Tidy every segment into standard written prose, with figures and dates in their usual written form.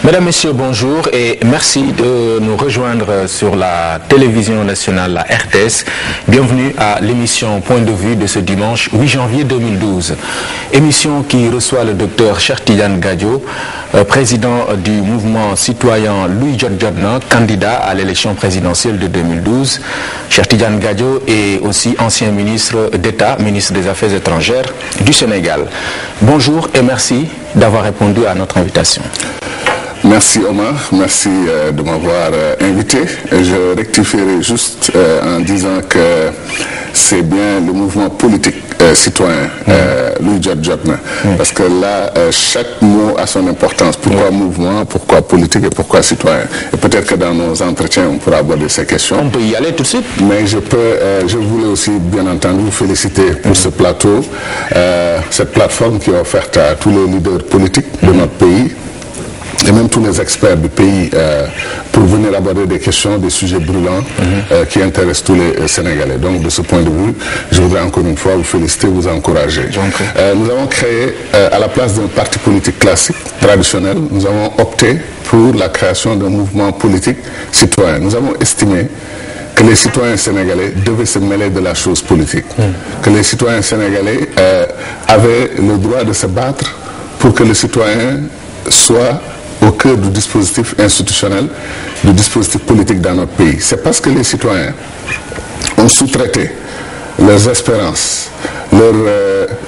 Mesdames, Messieurs, bonjour et merci de nous rejoindre sur la télévision nationale, la RTS. Bienvenue à l'émission Point de vue de ce dimanche 8 janvier 2012. Émission qui reçoit le docteur Cheikh Tidiane Gadio, président du mouvement citoyen Louis Jot Jotna, candidat à l'élection présidentielle de 2012. Cheikh Tidiane Gadio est aussi ancien ministre d'État, ministre des Affaires étrangères du Sénégal. Bonjour et merci d'avoir répondu à notre invitation. Merci Omar, merci de m'avoir invité. Je rectifierai juste en disant que c'est bien le mouvement politique citoyen Louis Jot Jotna, parce que là chaque mot a son importance. Pourquoi mouvement, pourquoi politique et pourquoi citoyen? Et peut-être que dans nos entretiens on pourra aborder ces questions. On peut y aller tout de suite. Mais je voulais aussi bien entendu vous féliciter pour ce plateau, cette plateforme qui est offerte à tous les leaders politiques de notre pays et même tous les experts du pays pour venir aborder des questions, des sujets brûlants qui intéressent tous les Sénégalais. Donc de ce point de vue, je voudrais encore une fois vous féliciter, vous encourager. Nous avons créé, à la place d'un parti politique classique, traditionnel, nous avons opté pour la création d'un mouvement politique citoyen. Nous avons estimé que les citoyens sénégalais devaient se mêler de la chose politique, que les citoyens sénégalais avaient le droit de se battre pour que le citoyen soit au cœur du dispositif institutionnel, du dispositif politique dans notre pays. C'est parce que les citoyens ont sous-traité leurs espérances, leur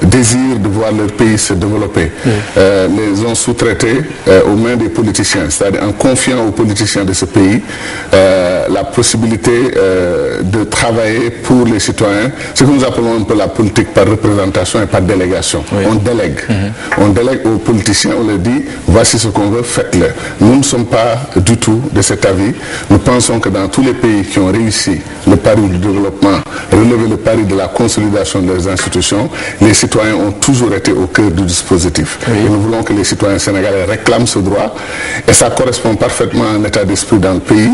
désir de voir leur pays se développer, les ont sous-traités aux mains des politiciens, c'est-à-dire en confiant aux politiciens de ce pays la possibilité de travailler pour les citoyens, ce que nous appelons un peu la politique par représentation et par délégation. On délègue. On délègue aux politiciens, on leur dit voici ce qu'on veut, faites-le. Nous ne sommes pas du tout de cet avis. Nous pensons que dans tous les pays qui ont réussi le pari du développement, relevé le pari de la consolidation de leurs institutions, les citoyens ont toujours été au cœur du dispositif. Et nous voulons que les citoyens sénégalais réclament ce droit, et ça correspond parfaitement à un état d'esprit dans le pays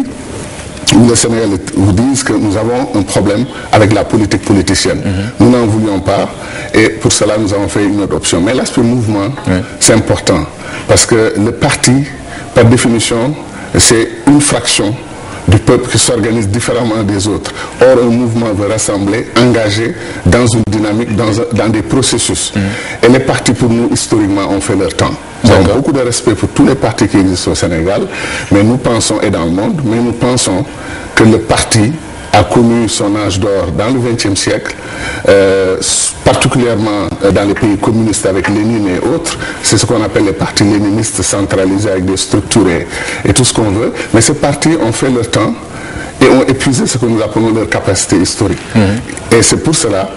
où les Sénégalais vous disent que nous avons un problème avec la politique politicienne. Nous n'en voulions pas, et pour cela nous avons fait une autre option. Mais l'aspect mouvement, c'est important, parce que le parti, par définition, c'est une fraction du peuple qui s'organise différemment des autres. Or, un mouvement veut rassembler, engager dans une dynamique, dans des processus. Et les partis, pour nous, historiquement, ont fait leur temps. Nous avons beaucoup de respect pour tous les partis qui existent au Sénégal, mais nous pensons, et dans le monde, mais nous pensons que le parti a connu son âge d'or dans le XXe siècle, particulièrement dans les pays communistes avec Lénine et autres. C'est ce qu'on appelle les partis léninistes centralisés avec des structures et tout ce qu'on veut. Mais ces partis ont fait leur temps et ont épuisé ce que nous appelons leur capacité historique. Et c'est pour cela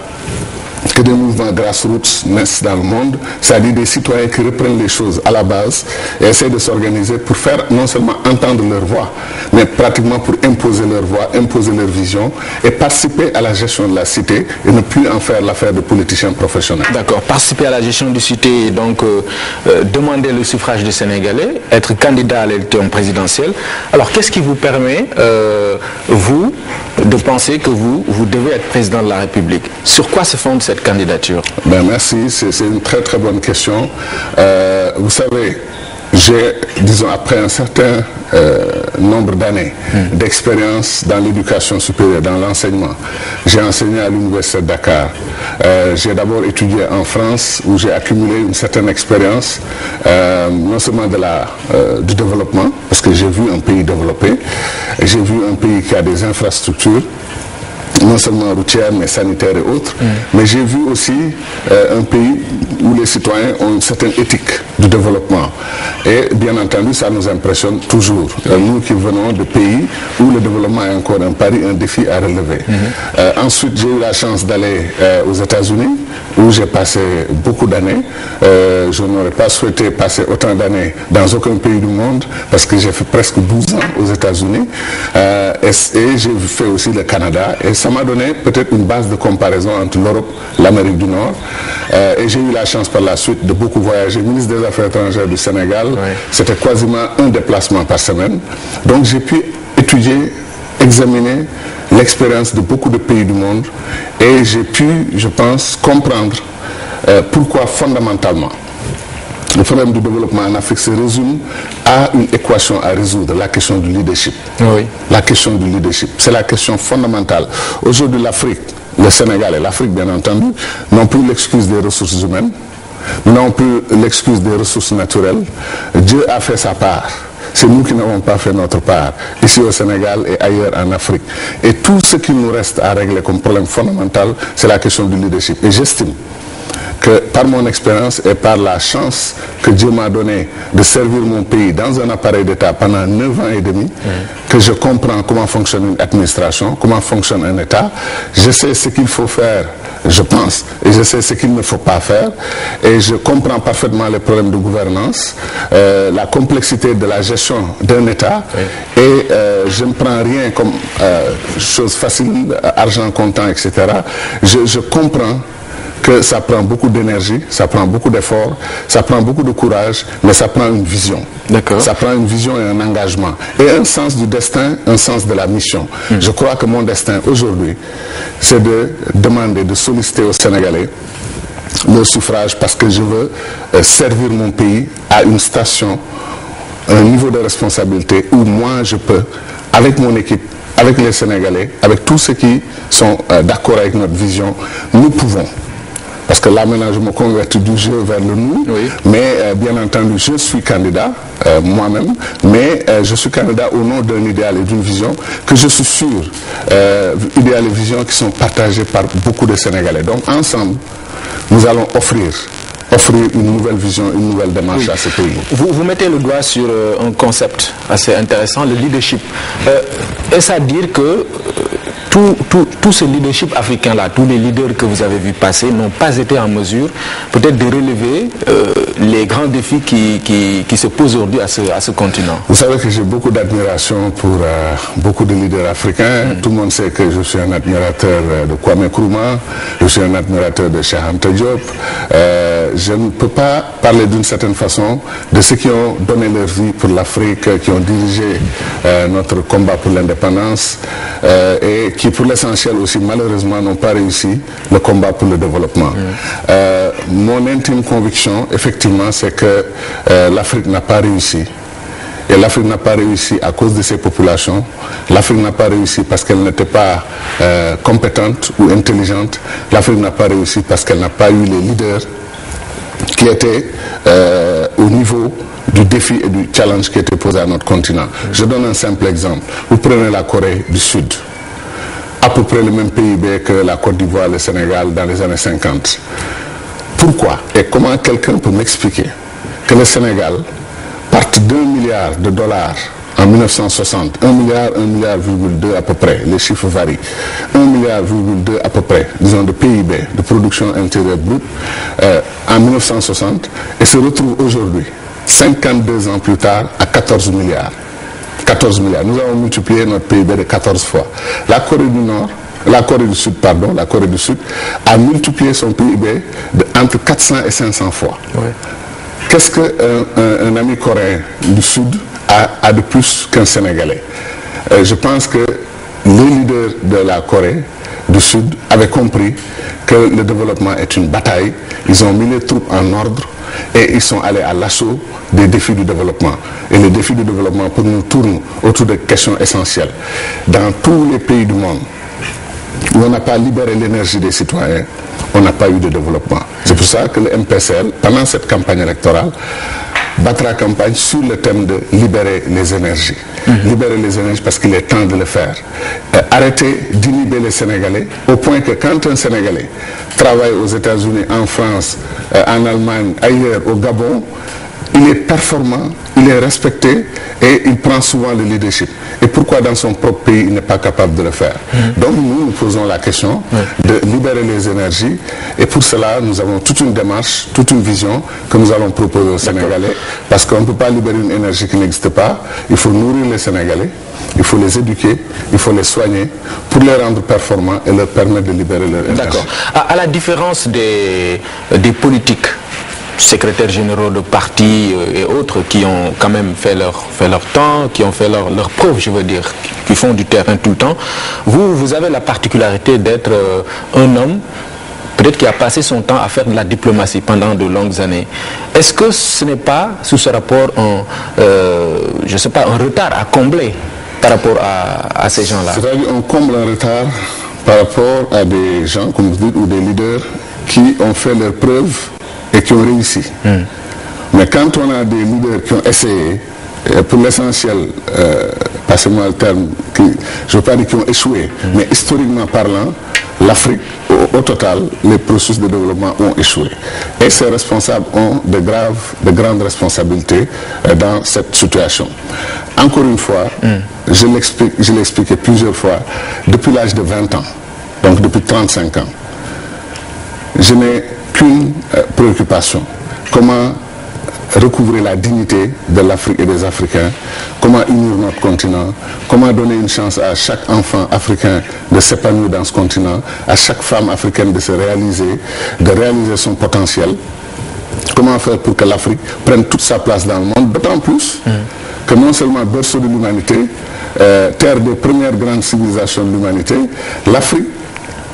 que des mouvements grassroots naissent dans le monde, c'est-à-dire des citoyens qui reprennent les choses à la base et essaient de s'organiser pour faire non seulement entendre leur voix, mais pratiquement pour imposer leur voix, imposer leur vision et participer à la gestion de la cité et ne plus en faire l'affaire de politiciens professionnels. D'accord, participer à la gestion du cité, donc demander le suffrage des Sénégalais, être candidat à l'élection présidentielle. Alors qu'est-ce qui vous permet, vous, de penser que vous devez être président de la République? Sur quoi se fonde cette candidature? Merci, c'est une très très bonne question. Vous savez, j'ai, disons, après un certain nombre d'années d'expérience dans l'éducation supérieure, dans l'enseignement, j'ai enseigné à l'université de Dakar. J'ai d'abord étudié en France, où j'ai accumulé une certaine expérience, non seulement du développement, parce que j'ai vu un pays développé, j'ai vu un pays qui a des infrastructures, non seulement routières, mais sanitaires et autres. Mais j'ai vu aussi un pays où les citoyens ont une certaine éthique du développement. Et bien entendu, ça nous impressionne toujours. Nous qui venons de pays où le développement est encore un pari, un défi à relever. Ensuite, j'ai eu la chance d'aller aux États-Unis, où j'ai passé beaucoup d'années. Je n'aurais pas souhaité passer autant d'années dans aucun pays du monde, parce que j'ai fait presque 12 ans aux États-Unis. Et j'ai fait aussi le Canada. Et ça m'a donné peut-être une base de comparaison entre l'Europe, l'Amérique du Nord. Et j'ai eu la chance par la suite de beaucoup voyager. Ministre des Affaires étrangères du Sénégal, c'était quasiment un déplacement par semaine. Donc j'ai pu étudier, examiner l'expérience de beaucoup de pays du monde et j'ai pu, je pense, comprendre pourquoi fondamentalement Le problème du développement en Afrique se résume à une équation à résoudre, la question du leadership. Oui. La question du leadership, c'est la question fondamentale. Aujourd'hui, l'Afrique, le Sénégal et l'Afrique, bien entendu, n'ont plus l'excuse des ressources humaines, n'ont plus l'excuse des ressources naturelles. Dieu a fait sa part. C'est nous qui n'avons pas fait notre part, ici au Sénégal et ailleurs en Afrique. Et tout ce qui nous reste à régler comme problème fondamental, c'est la question du leadership. Et j'estime que par mon expérience et par la chance que Dieu m'a donnée de servir mon pays dans un appareil d'État pendant 9 ans et demi, que je comprends comment fonctionne une administration, comment fonctionne un État, je sais ce qu'il faut faire, je pense, et je sais ce qu'il ne faut pas faire, et je comprends parfaitement les problèmes de gouvernance, la complexité de la gestion d'un État, et je ne prends rien comme chose facile, argent comptant, etc. Je comprends que ça prend beaucoup d'énergie, ça prend beaucoup d'efforts, ça prend beaucoup de courage, mais ça prend une vision. D'accord. Ça prend une vision et un engagement. Et un sens du destin, un sens de la mission. Je crois que mon destin aujourd'hui, c'est de demander, de solliciter aux Sénégalais le suffrage parce que je veux servir mon pays à une station, un niveau de responsabilité où moi je peux, avec mon équipe, avec les Sénégalais, avec tous ceux qui sont d'accord avec notre vision, nous pouvons. Parce que là maintenant je me convertis du jeu vers le nous, oui. Mais bien entendu je suis candidat moi-même, mais je suis candidat au nom d'un idéal et d'une vision que je suis sûr, idéal et vision qui sont partagés par beaucoup de Sénégalais. Donc ensemble, nous allons offrir une nouvelle vision, une nouvelle démarche à ce pays. Vous mettez le doigt sur un concept assez intéressant, le leadership. Est-ce à dire que tout ce leadership africain-là, tous les leaders que vous avez vus passer n'ont pas été en mesure peut-être de relever les grands défis qui se posent aujourd'hui à ce continent? Vous savez que j'ai beaucoup d'admiration pour beaucoup de leaders africains. Tout le monde sait que je suis un admirateur de Kwame Nkrumah, je suis un admirateur de Cheikh Anta Diop. Je ne peux pas parler d'une certaine façon de ceux qui ont donné leur vie pour l'Afrique, qui ont dirigé notre combat pour l'indépendance et qui pour l'essentiel aussi malheureusement n'ont pas réussi le combat pour le développement. Mon intime conviction effectivement c'est que l'Afrique n'a pas réussi. Et l'Afrique n'a pas réussi à cause de ses populations. L'Afrique n'a pas réussi parce qu'elle n'était pas compétente ou intelligente. L'Afrique n'a pas réussi parce qu'elle n'a pas eu les leaders qui étaient au niveau du défi et du challenge qui était posé à notre continent. Je donne un simple exemple. Vous prenez la Corée du Sud, à peu près le même PIB que la Côte d'Ivoire, le Sénégal dans les années 50. Pourquoi et comment quelqu'un peut m'expliquer que le Sénégal parte d'1 milliard de dollars en 1960, 1 milliard, 1,2 milliard à peu près, les chiffres varient, 1,2 milliard à peu près, disons de PIB, de production intérieure brute, en 1960, et se retrouve aujourd'hui, 52 ans plus tard, à 14 milliards. 14 milliards. Nous avons multiplié notre PIB de 14 fois. La Corée du Sud a multiplié son PIB entre 400 et 500 fois. Ouais. Qu'est-ce qu'un ami coréen du Sud a de plus qu'un Sénégalais? Je pense que les leaders de la Corée du Sud avaient compris que le développement est une bataille. Ils ont mis les troupes en ordre et ils sont allés à l'assaut des défis du développement. Et les défis du développement pour nous tournent autour de questions essentielles. Dans tous les pays du monde où on n'a pas libéré l'énergie des citoyens, on n'a pas eu de développement. C'est pour ça que le MPCL, pendant cette campagne électorale, battra campagne sur le thème de libérer les énergies. Libérer les énergies parce qu'il est temps de le faire. Arrêter d'inhiber les Sénégalais au point que quand un Sénégalais travaille aux États-Unis, en France, en Allemagne, ailleurs, au Gabon, il est performant, il est respecté et il prend souvent le leadership. Et pourquoi dans son propre pays il n'est pas capable de le faire? Donc nous posons la question de libérer les énergies et pour cela nous avons toute une démarche, toute une vision que nous allons proposer aux Sénégalais parce qu'on ne peut pas libérer une énergie qui n'existe pas. Il faut nourrir les Sénégalais, il faut les éduquer, il faut les soigner pour les rendre performants et leur permettre de libérer leur énergie. D'accord. À la différence des politiques, secrétaires généraux de partis et autres qui ont quand même fait leur temps, qui ont fait leur preuve, je veux dire, qui font du terrain tout le temps. Vous avez la particularité d'être un homme peut-être qui a passé son temps à faire de la diplomatie pendant de longues années. Est-ce que ce n'est pas, sous ce rapport, je sais pas, un retard à combler par rapport à ces gens-là? C'est-à-dire on comble un retard par rapport à des gens, comme vous dites, ou des leaders qui ont fait leurs preuves et qui ont réussi. Mais quand on a des leaders qui ont essayé, pour l'essentiel, passez-moi le terme, je ne veux pas dire qui ont échoué, mais historiquement parlant, l'Afrique, au total, les processus de développement ont échoué. Et ces responsables ont de grandes responsabilités dans cette situation. Encore une fois, je l'ai expliqué plusieurs fois, depuis l'âge de 20 ans, donc depuis 35 ans, je n'ai qu'une préoccupation. Comment recouvrer la dignité de l'Afrique et des Africains, comment unir notre continent, comment donner une chance à chaque enfant africain de s'épanouir dans ce continent, à chaque femme africaine de se réaliser, de réaliser son potentiel, comment faire pour que l'Afrique prenne toute sa place dans le monde, d'autant plus que non seulement berceau de l'humanité, terre des premières grandes civilisations de l'humanité, l'Afrique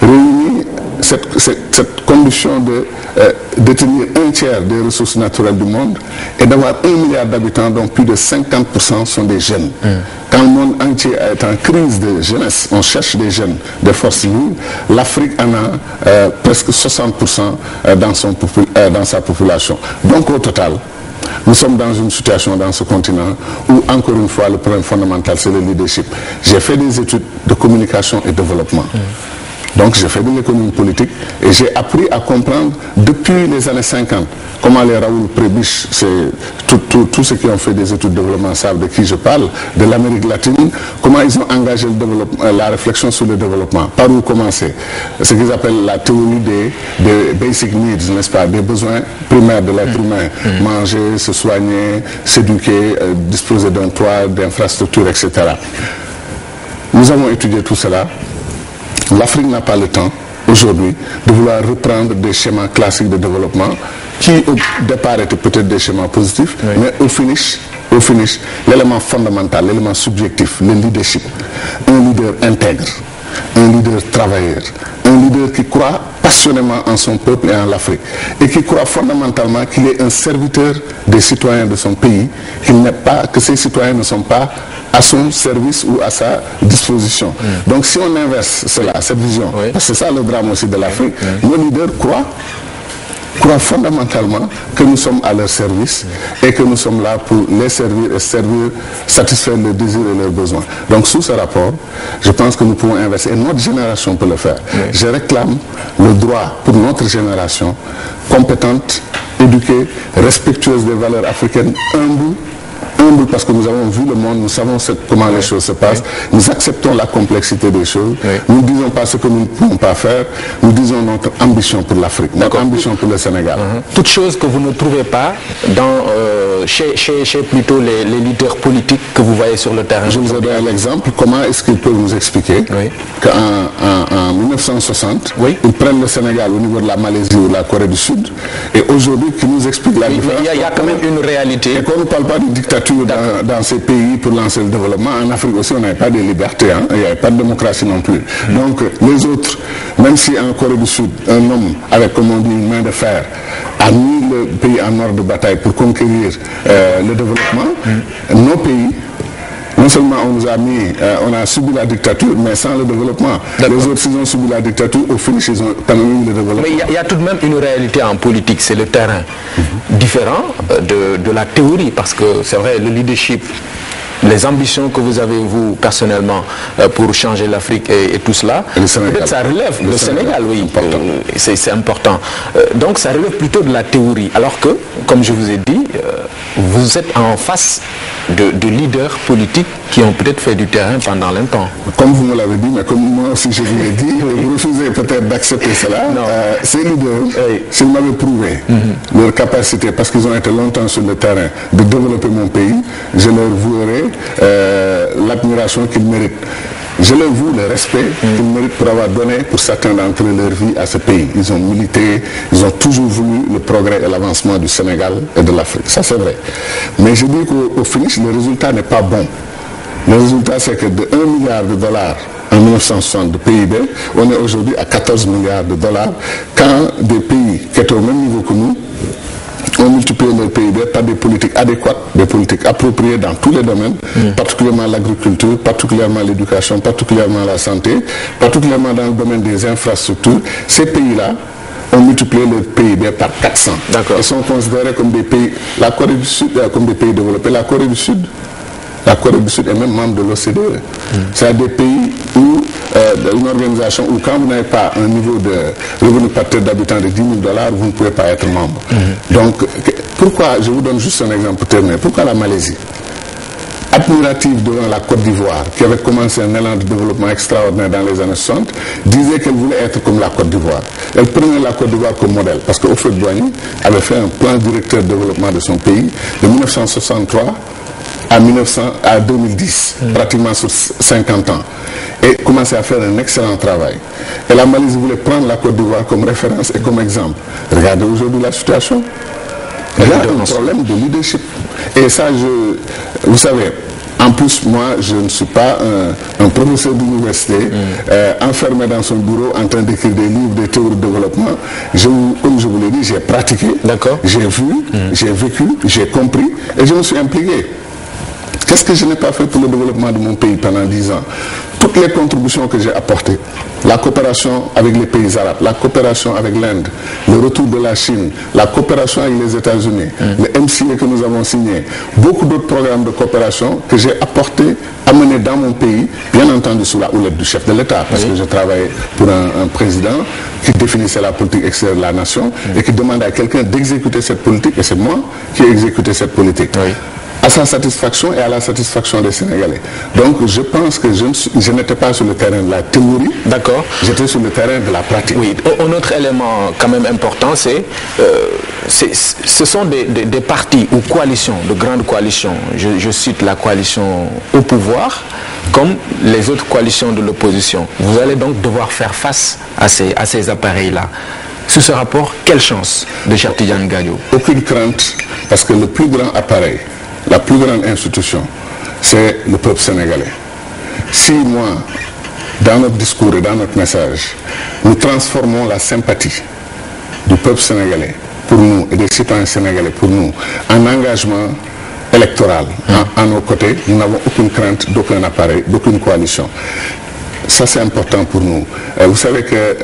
réunit cette condition de détenir un tiers des ressources naturelles du monde et d'avoir 1 milliard d'habitants dont plus de 50% sont des jeunes. Quand le monde entier est en crise de jeunesse, on cherche des jeunes, des forces vives, l'Afrique en a presque 60% dans sa population. Donc au total, nous sommes dans une situation dans ce continent où, encore une fois, le problème fondamental, c'est le leadership. J'ai fait des études de communication et développement. Donc j'ai fait de l'économie politique et j'ai appris à comprendre depuis les années 50 comment les Raoul Prébisch, tous ceux qui ont fait des études de développement savent de qui je parle, de l'Amérique latine, comment ils ont engagé la réflexion sur le développement, par où commencer, ce qu'ils appellent la théorie des basic needs, n'est-ce pas, des besoins primaires de l'être humain, manger, se soigner, s'éduquer, disposer d'un toit, d'infrastructures, etc. Nous avons étudié tout cela. L'Afrique n'a pas le temps, aujourd'hui, de vouloir reprendre des schémas classiques de développement qui, au départ, étaient peut-être des schémas positifs, mais au finish, l'élément fondamental, l'élément subjectif, le leadership, un leader intègre, un leader travailleur, un leader qui croit passionnément en son peuple et en l'Afrique, et qui croit fondamentalement qu'il est un serviteur des citoyens de son pays, que ces citoyens ne sont pas à son service ou à sa disposition. Donc si on inverse cela, cette vision, parce que c'est ça le drame aussi de l'Afrique, nos leaders croient fondamentalement que nous sommes à leur service et que nous sommes là pour les servir et satisfaire leurs désirs et leurs besoins. Donc sous ce rapport, je pense que nous pouvons inverser et notre génération peut le faire. Je réclame le droit pour notre génération compétente, éduquée, respectueuse des valeurs africaines, humble parce que nous avons vu le monde, nous savons comment les choses se passent, nous acceptons la complexité des choses, nous ne disons pas ce que nous ne pouvons pas faire, nous disons notre ambition pour l'Afrique, notre ambition pour le Sénégal. Toute chose que vous ne trouvez pas chez plutôt les leaders politiques que vous voyez sur le terrain. Je vous ai donné l'exemple, comment est-ce qu'ils peuvent nous expliquer qu'en 1960, ils prennent le Sénégal au niveau de la Malaisie ou de la Corée du Sud, et aujourd'hui qu'ils nous expliquent la différence. Il y a quand même une réalité. Et qu'on ne parle pas de dictature dans ces pays pour lancer le développement. En Afrique aussi, on n'avait pas de liberté, il n'y avait pas de démocratie non plus. Donc les autres, même si en Corée du Sud, un homme avec, comme on dit, une main de fer, a mis le pays en ordre de bataille pour conquérir le développement, nos pays, non seulement on a subi la dictature, mais sans le développement. Les autres, ils ont subi la dictature, au finish, ils ont quand même eu le développement. Mais il y a tout de même une réalité en politique, c'est le terrain. Différent de la théorie, parce que c'est vrai, le leadership, les ambitions que vous avez, vous, personnellement, pour changer l'Afrique et tout cela, peut-être ça relève, le Sénégal, oui, c'est important. Donc ça relève plutôt de la théorie, alors que, comme je vous ai dit, vous êtes en face de leaders politiques qui ont peut-être fait du terrain pendant longtemps. Comme vous me l'avez dit, mais comme moi aussi je vous l'ai dit, vous refusez peut-être d'accepter cela. Ces leaders, s'ils m'avaient prouvé leur capacité, parce qu'ils ont été longtemps sur le terrain, de développer mon pays, je leur vouerai l'admiration qu'ils méritent. Je leur voue le respect qu'ils méritent pour avoir donné, pour certains d'entre eux, leur vie à ce pays. Ils ont milité, ils ont toujours voulu le progrès et l'avancement du Sénégal et de l'Afrique. Ça, c'est vrai. Mais je dis qu'au finish, le résultat n'est pas bon. Le résultat, c'est que de 1 milliard de dollars en 1960 de PIB, on est aujourd'hui à 14 milliards de dollars, quand des pays qui étaient au même niveau que nous ont multiplié leur PIB par des politiques adéquates, des politiques appropriées dans tous les domaines, particulièrement l'agriculture, particulièrement l'éducation, particulièrement la santé, particulièrement dans le domaine des infrastructures. Ces pays-là ont multiplié leur PIB par 400. Ils sont considérés comme des pays, la Corée du Sud, comme des pays développés. La Corée du Sud est même membre de l'OCDE. C'est des pays où une organisation où quand vous n'avez pas un niveau de revenu par tête d'habitant de $10 000, vous ne pouvez pas être membre. Donc, pourquoi, je vous donne juste un exemple pour terminer, pourquoi la Malaisie, admirative devant la Côte d'Ivoire, qui avait commencé un élan de développement extraordinaire dans les années 60, disait qu'elle voulait être comme la Côte d'Ivoire. Elle prenait la Côte d'Ivoire comme modèle, parce que Houphouët-Boigny avait fait un plan directeur de développement de son pays de 1963 à 2010, pratiquement sur 50 ans, et commençait à faire un excellent travail. Et la Malaisie voulait prendre la Côte d'Ivoire comme référence et comme exemple. Regardez aujourd'hui la situation. Il y a un problème de leadership. Et ça, vous savez, en plus, moi, je ne suis pas un professeur d'université enfermé dans son bureau en train d'écrire des livres, des théories de développement. Comme je vous l'ai dit, j'ai pratiqué, j'ai vu, j'ai vécu, j'ai compris et je me suis impliqué. Qu'est-ce que je n'ai pas fait pour le développement de mon pays pendant 10 ans? Toutes les contributions que j'ai apportées, la coopération avec les pays arabes, la coopération avec l'Inde, le retour de la Chine, la coopération avec les États-Unis, le MCA que nous avons signé, beaucoup d'autres programmes de coopération que j'ai amenés dans mon pays, bien entendu sous la houlette du chef de l'État, parce que je travaillais pour un président qui définissait la politique extérieure de la nation et qui demandait à quelqu'un d'exécuter cette politique, et c'est moi qui ai exécuté cette politique. À sa satisfaction et à la satisfaction des Sénégalais. Donc je pense que je n'étais pas sur le terrain de la théorie, j'étais sur le terrain de la pratique. Oui, un autre élément quand même important, ce sont des partis ou coalitions, de grandes coalitions, je cite la coalition au pouvoir, comme les autres coalitions de l'opposition. Vous allez donc devoir faire face à ces appareils-là. Sur ce rapport, quelle chance de Cheikh Tidiane Gadio? Aucune crainte, parce que le plus grand appareil, la plus grande institution, c'est le peuple sénégalais. Si moi, dans notre discours et dans notre message, nous transformons la sympathie du peuple sénégalais pour nous et des citoyens sénégalais pour nous en engagement électoral à nos côtés, nous n'avons aucune crainte d'aucun appareil, d'aucune coalition. Ça, c'est important pour nous. Vous savez que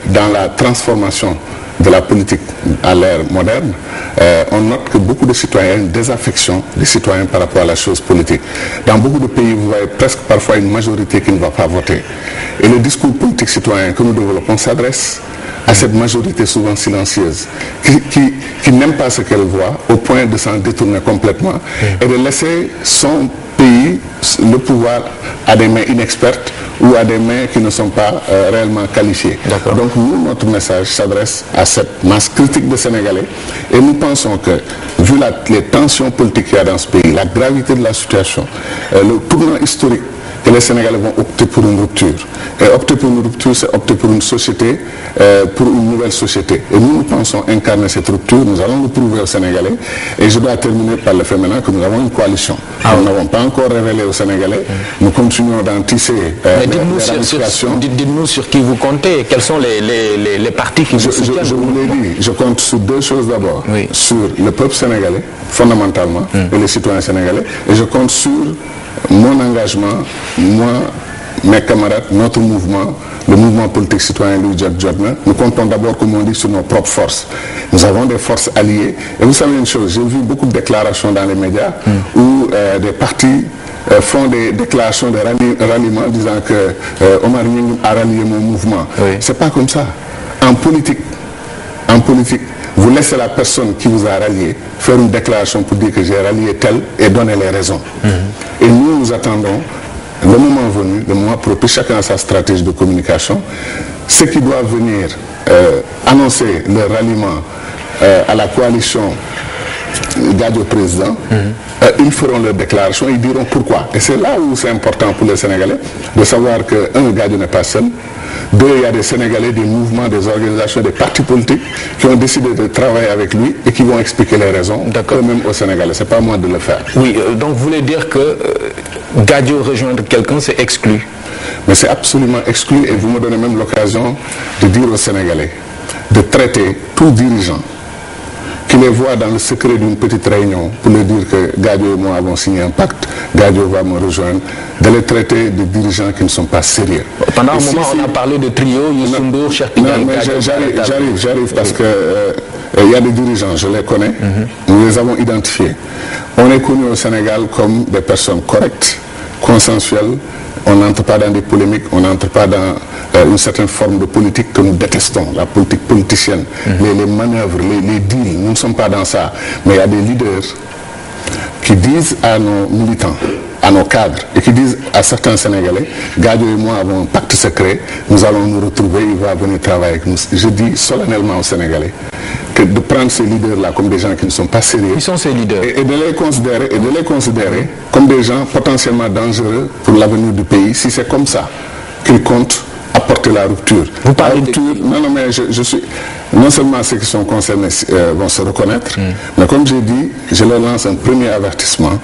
dans la transformation de la politique à l'ère moderne, on note que beaucoup de citoyens ont une désaffection des citoyens par rapport à la chose politique. Dans beaucoup de pays, vous voyez presque parfois une majorité qui ne va pas voter. Et le discours politique citoyen que nous développons s'adresse à cette majorité souvent silencieuse, qui n'aime pas ce qu'elle voit, au point de s'en détourner complètement et de laisser son pays, le pouvoir, à des mains inexpertes ou à des mains qui ne sont pas réellement qualifiées. Donc nous, notre message s'adresse à cette masse critique de Sénégalais et nous pensons que, vu les tensions politiques qu'il y a dans ce pays, la gravité de la situation, le tournant historique, que les Sénégalais vont opter pour une rupture. Et opter pour une rupture, c'est opter pour une société, pour une nouvelle société. Et nous pensons incarner cette rupture, nous allons le prouver aux Sénégalais. Et je dois terminer par le fait maintenant que nous avons une coalition. Nous n'avons pas encore révélé aux Sénégalais. Nous continuons d'en tisser dites-nous sur qui vous comptez, quels sont les partis qui vous soutiennent. Je vous l'ai dit, je compte sur deux choses d'abord. Sur le peuple sénégalais, fondamentalement, et les citoyens sénégalais. Et je compte sur mon engagement, moi, mes camarades, notre mouvement, le mouvement politique citoyen Louis Jadjodna, nous comptons d'abord, comme on dit, sur nos propres forces. Nous avons des forces alliées. Et vous savez une chose, j'ai vu beaucoup de déclarations dans les médias où des partis font des déclarations de ralliement disant que Omar Nying a rallié mon mouvement. C'est pas comme ça. En politique, vous laissez la personne qui vous a rallié faire une déclaration pour dire que j'ai rallié tel et donner les raisons. Et nous attendons le moment venu, le moment propice, chacun a sa stratégie de communication. Ceux qui doivent venir annoncer leur ralliement à la coalition Gadio président, ils feront leur déclaration, ils diront pourquoi. Et c'est là où c'est important pour les Sénégalais de savoir que, un, Gadio n'est pas seul. Deux, il y a des Sénégalais, des mouvements, des organisations, des partis politiques qui ont décidé de travailler avec lui et qui vont expliquer les raisons, eux-mêmes aux Sénégalais. C'est pas à moi de le faire. Oui, donc vous voulez dire que Gadio rejoindre quelqu'un, c'est exclu? Mais c'est absolument exclu et vous me donnez même l'occasion de dire aux Sénégalais de traiter tout dirigeant qui les voit dans le secret d'une petite réunion pour leur dire que Gadio et moi avons signé un pacte, Gadio va me rejoindre, de les traiter de dirigeants qui ne sont pas sérieux. Pendant un moment, on a parlé de trio, Youssou Ndour, Cheikh Tidiane Gadio. J'arrive parce que il y a des dirigeants, je les connais, nous les avons identifiés. On est connus au Sénégal comme des personnes correctes, consensuelles. On n'entre pas dans des polémiques, on n'entre pas dans une certaine forme de politique que nous détestons, la politique politicienne, les manœuvres, les deals, nous ne sommes pas dans ça. Mais il y a des leaders qui disent à nos militants, à nos cadres, et qui disent à certains Sénégalais, Gadio et moi avons un pacte secret, nous allons nous retrouver, il va venir travailler avec nous. Je dis solennellement aux Sénégalais que de prendre ces leaders-là comme des gens qui ne sont pas sérieux. Qui sont ces leaders? Et de les considérer comme des gens potentiellement dangereux pour l'avenir du pays, si c'est comme ça qu'ils comptent apporter la rupture. Vous parlez la rupture, non, mais je suis... Non seulement ceux qui sont concernés vont se reconnaître, mais comme j'ai dit, je leur lance un premier avertissement.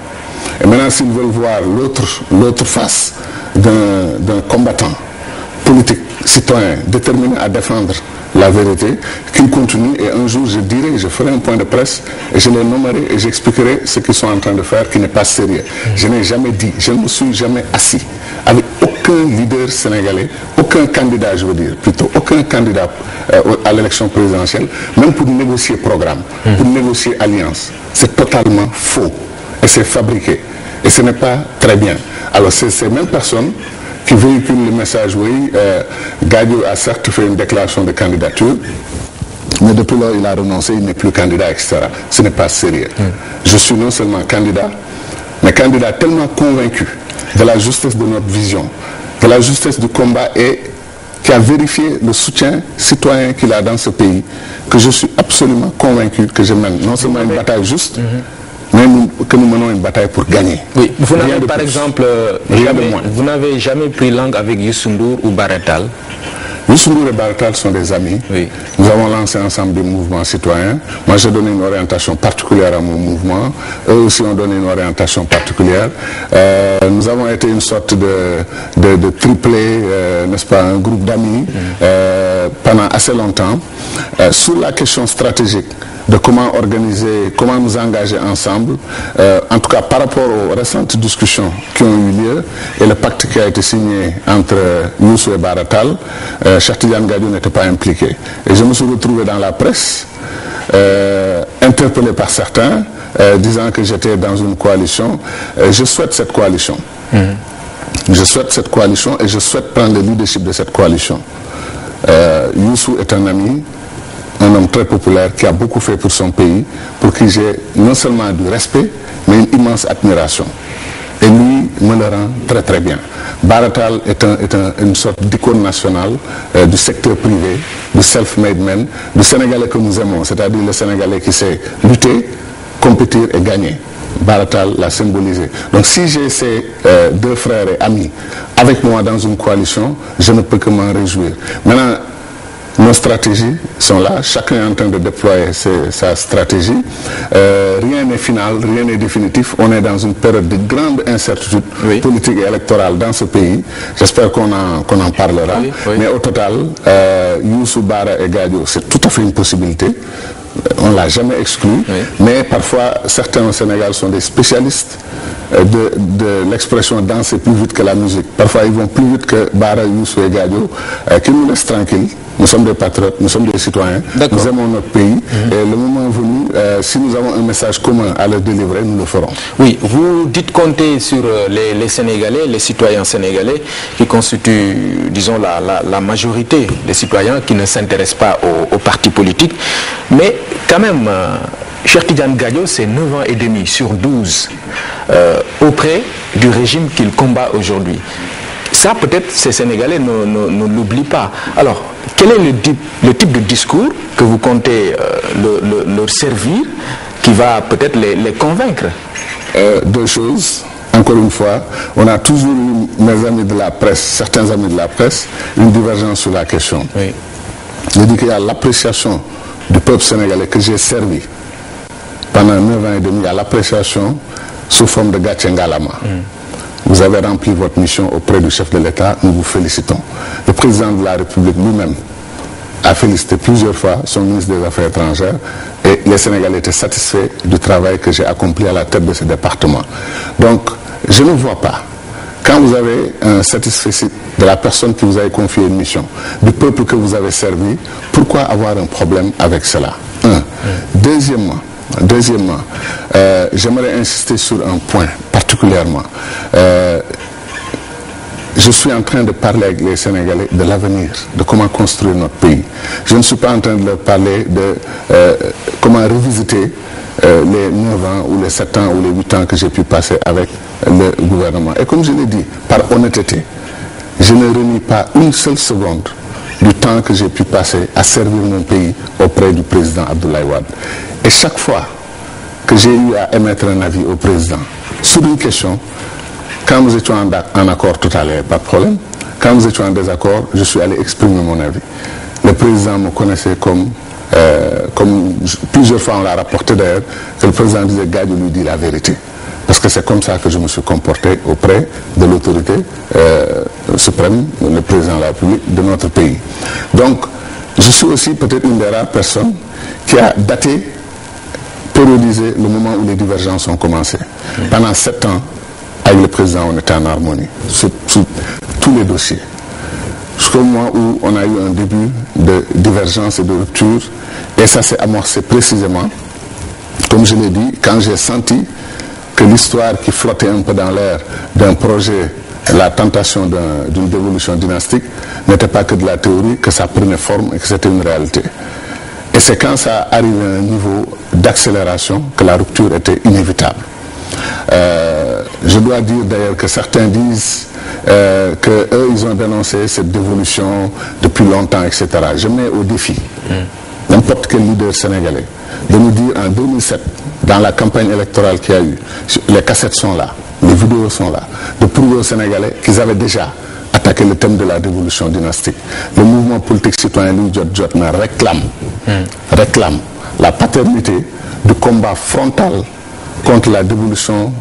Et maintenant, s'ils veulent voir l'autre face d'un combattant politique, citoyen, déterminé à défendre la vérité, qu'ils continuent et un jour je ferai un point de presse et je les nommerai et j'expliquerai ce qu'ils sont en train de faire qui n'est pas sérieux. Je n'ai jamais dit, je ne me suis jamais assis avec aucun leader sénégalais, aucun candidat, je veux dire, plutôt aucun candidat à l'élection présidentielle, même pour négocier programme, pour négocier alliance. C'est totalement faux et c'est fabriqué et ce n'est pas très bien. Alors c'est ces mêmes personnes qui véhicule le message, oui, Gadio a certes fait une déclaration de candidature, mais depuis lors il a renoncé, il n'est plus candidat, etc. Ce n'est pas sérieux. Je suis non seulement candidat, mais candidat tellement convaincu de la justesse de notre vision, de la justesse du combat et qui a vérifié le soutien citoyen qu'il a dans ce pays, que je suis absolument convaincu que je mène non seulement une bataille juste, mais que nous menons une bataille pour gagner. Oui, vous n'avez par exemple vous n'avez jamais pris langue avec Youssou Ndour ou Bara Tall? Youssou Ndour et Bara Tall sont des amis. Oui. Nous avons lancé ensemble des mouvements citoyens. Moi, j'ai donné une orientation particulière à mon mouvement. Eux aussi ont donné une orientation particulière. Nous avons été une sorte de triplé, n'est-ce pas, un groupe d'amis pendant assez longtemps. Sur la question stratégique de comment organiser, comment nous engager ensemble, en tout cas par rapport aux récentes discussions qui ont eu lieu et le pacte qui a été signé entre Youssou et Bara Tall, Cheikh Tidiane Gadio n'était pas impliqué. Et je me suis retrouvé dans la presse, interpellé par certains, disant que j'étais dans une coalition. Je souhaite cette coalition. Je souhaite cette coalition et je souhaite prendre le leadership de cette coalition. Youssou est un ami, un homme très populaire qui a beaucoup fait pour son pays, pour qui j'ai non seulement du respect, mais une immense admiration. Et lui me le rend très très bien. Bara Tall est une sorte d'icône nationale du secteur privé, du self-made man, du Sénégalais que nous aimons, c'est-à-dire le Sénégalais qui sait lutter, compétir et gagner. Bara Tall l'a symbolisé. Donc si j'ai ces deux frères et amis avec moi dans une coalition, je ne peux que m'en réjouir. Maintenant, nos stratégies sont là, chacun est en train de déployer sa stratégie. Rien n'est final, rien n'est définitif. On est dans une période de grande incertitude politique et électorale dans ce pays. J'espère qu'on en parlera. Mais au total, Youssou, Bara et Gadio, c'est tout à fait une possibilité. On ne l'a jamais exclu. Mais parfois, certains au Sénégal sont des spécialistes de l'expression danser plus vite que la musique. Parfois, ils vont plus vite que Bara, Youssou et Gadio, qui nous laissent tranquilles. Nous sommes des patriotes, nous sommes des citoyens, nous aimons notre pays et le moment venu, si nous avons un message commun à leur délivrer, nous le ferons. Oui, vous dites compter sur les Sénégalais, les citoyens sénégalais qui constituent, disons, la majorité des citoyens qui ne s'intéressent pas aux partis politiques. Mais quand même, Cheikh Tidiane Gadio, c'est 9 ans et demi sur 12 auprès du régime qu'il combat aujourd'hui. Ça, peut-être, ces Sénégalais ne l'oublient pas. Alors, quel est le type de discours que vous comptez leur servir qui va peut-être les convaincre? Deux choses. Encore une fois, on a toujours eu, mes amis de la presse, certains amis de la presse, une divergence sur la question. Je dis qu'il y a l'appréciation du peuple sénégalais que j'ai servi pendant 9 ans et demi, il y a l'appréciation sous forme de Gatché Ngalama. Vous avez rempli votre mission auprès du chef de l'État, nous vous félicitons. Le président de la République lui-même a félicité plusieurs fois son ministre des Affaires étrangères et les Sénégalais étaient satisfaits du travail que j'ai accompli à la tête de ce département. Donc, je ne vois pas, quand vous avez un satisfait de la personne qui vous a confié une mission, du peuple que vous avez servi, pourquoi avoir un problème avec cela? Un. Deuxièmement, j'aimerais insister sur un point particulièrement. Je suis en train de parler avec les Sénégalais de l'avenir, de comment construire notre pays. Je ne suis pas en train de leur parler de comment revisiter les 9 ans ou les 7 ans ou les 8 ans que j'ai pu passer avec le gouvernement. Et comme je l'ai dit, par honnêteté, je ne renie pas une seule seconde du temps que j'ai pu passer à servir mon pays auprès du président Abdoulaye Wade. Et chaque fois que j'ai eu à émettre un avis au président sur une question, quand nous étions en accord tout à l'heure, pas de problème. Quand nous étions en désaccord, je suis allé exprimer mon avis. Le président me connaissait comme plusieurs fois on l'a rapporté d'ailleurs, que le président disait, Gadio lui dit la vérité. Parce que c'est comme ça que je me suis comporté auprès de l'autorité suprême, le président de la République de notre pays. Donc, je suis aussi peut-être une des rares personnes qui a daté, périodisé le moment où les divergences ont commencé. Pendant 7 ans, avec le président, on était en harmonie sur tous les dossiers. Jusqu'au moment où on a eu un début de divergence et de rupture, et ça s'est amorcé précisément, comme je l'ai dit, quand j'ai senti que l'histoire qui flottait un peu dans l'air d'un projet, la tentation d'une dévolution dynastique, n'était pas que de la théorie, que ça prenait forme et que c'était une réalité. Et c'est quand ça arrive à un niveau d'accélération que la rupture était inévitable. Je dois dire d'ailleurs que certains disent qu'eux, ils ont dénoncé cette dévolution depuis longtemps, etc. Je mets au défi n'importe quel leader sénégalais de nous dire en 2007, dans la campagne électorale qu'il y a eu, les cassettes sont là, les vidéos sont là, de prouver aux Sénégalais qu'ils avaient déjà attaqué le thème de la dévolution dynastique. Le mouvement politique citoyen Louis Jotna réclame la paternité du combat frontal contre la dévolution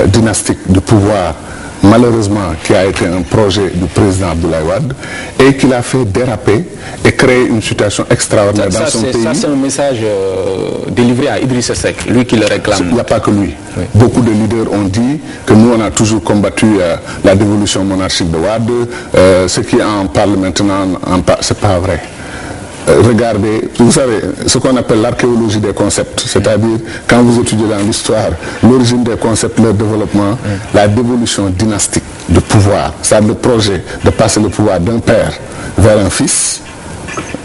dynastique du pouvoir, malheureusement qui a été un projet du président Abdoulaye Wade et qui l'a fait déraper et créer une situation extraordinaire dans son pays. Ça c'est un message délivré à Idrissa Seck, lui qui le réclame. Il n'y a pas que lui. Oui. Beaucoup de leaders ont dit que nous on a toujours combattu la dévolution monarchique de Wade. Ceux qui en parlent maintenant, c'est pas vrai. Regardez, vous savez, ce qu'on appelle l'archéologie des concepts, c'est-à-dire quand vous étudiez dans l'histoire l'origine des concepts, leur développement, la dévolution dynastique du pouvoir, c'est-à-dire le projet de passer le pouvoir d'un père vers un fils,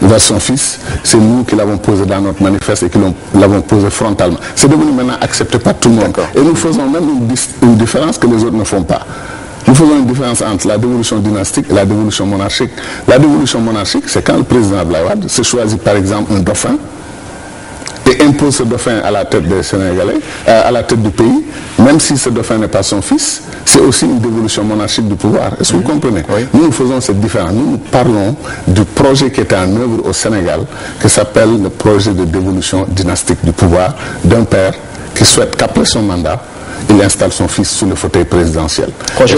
vers son fils, c'est nous qui l'avons posé dans notre manifeste et qui l'avons posé frontalement. C'est devenu maintenant accepté par tout le monde. Et nous faisons même une différence que les autres ne font pas. Nous faisons une différence entre la dévolution dynastique et la dévolution monarchique. La dévolution monarchique, c'est quand le président Abdoulaye Wade se choisit par exemple un dauphin et impose ce dauphin à la tête des Sénégalais, à la tête du pays, même si ce dauphin n'est pas son fils, c'est aussi une dévolution monarchique du pouvoir. Est-ce que vous comprenez? Oui. Nous faisons cette différence. Nous parlons du projet qui est en œuvre au Sénégal, qui s'appelle le projet de dévolution dynastique du pouvoir d'un père qui souhaite qu'après son mandat, il installe son fils sous le fauteuil présidentiel. Projet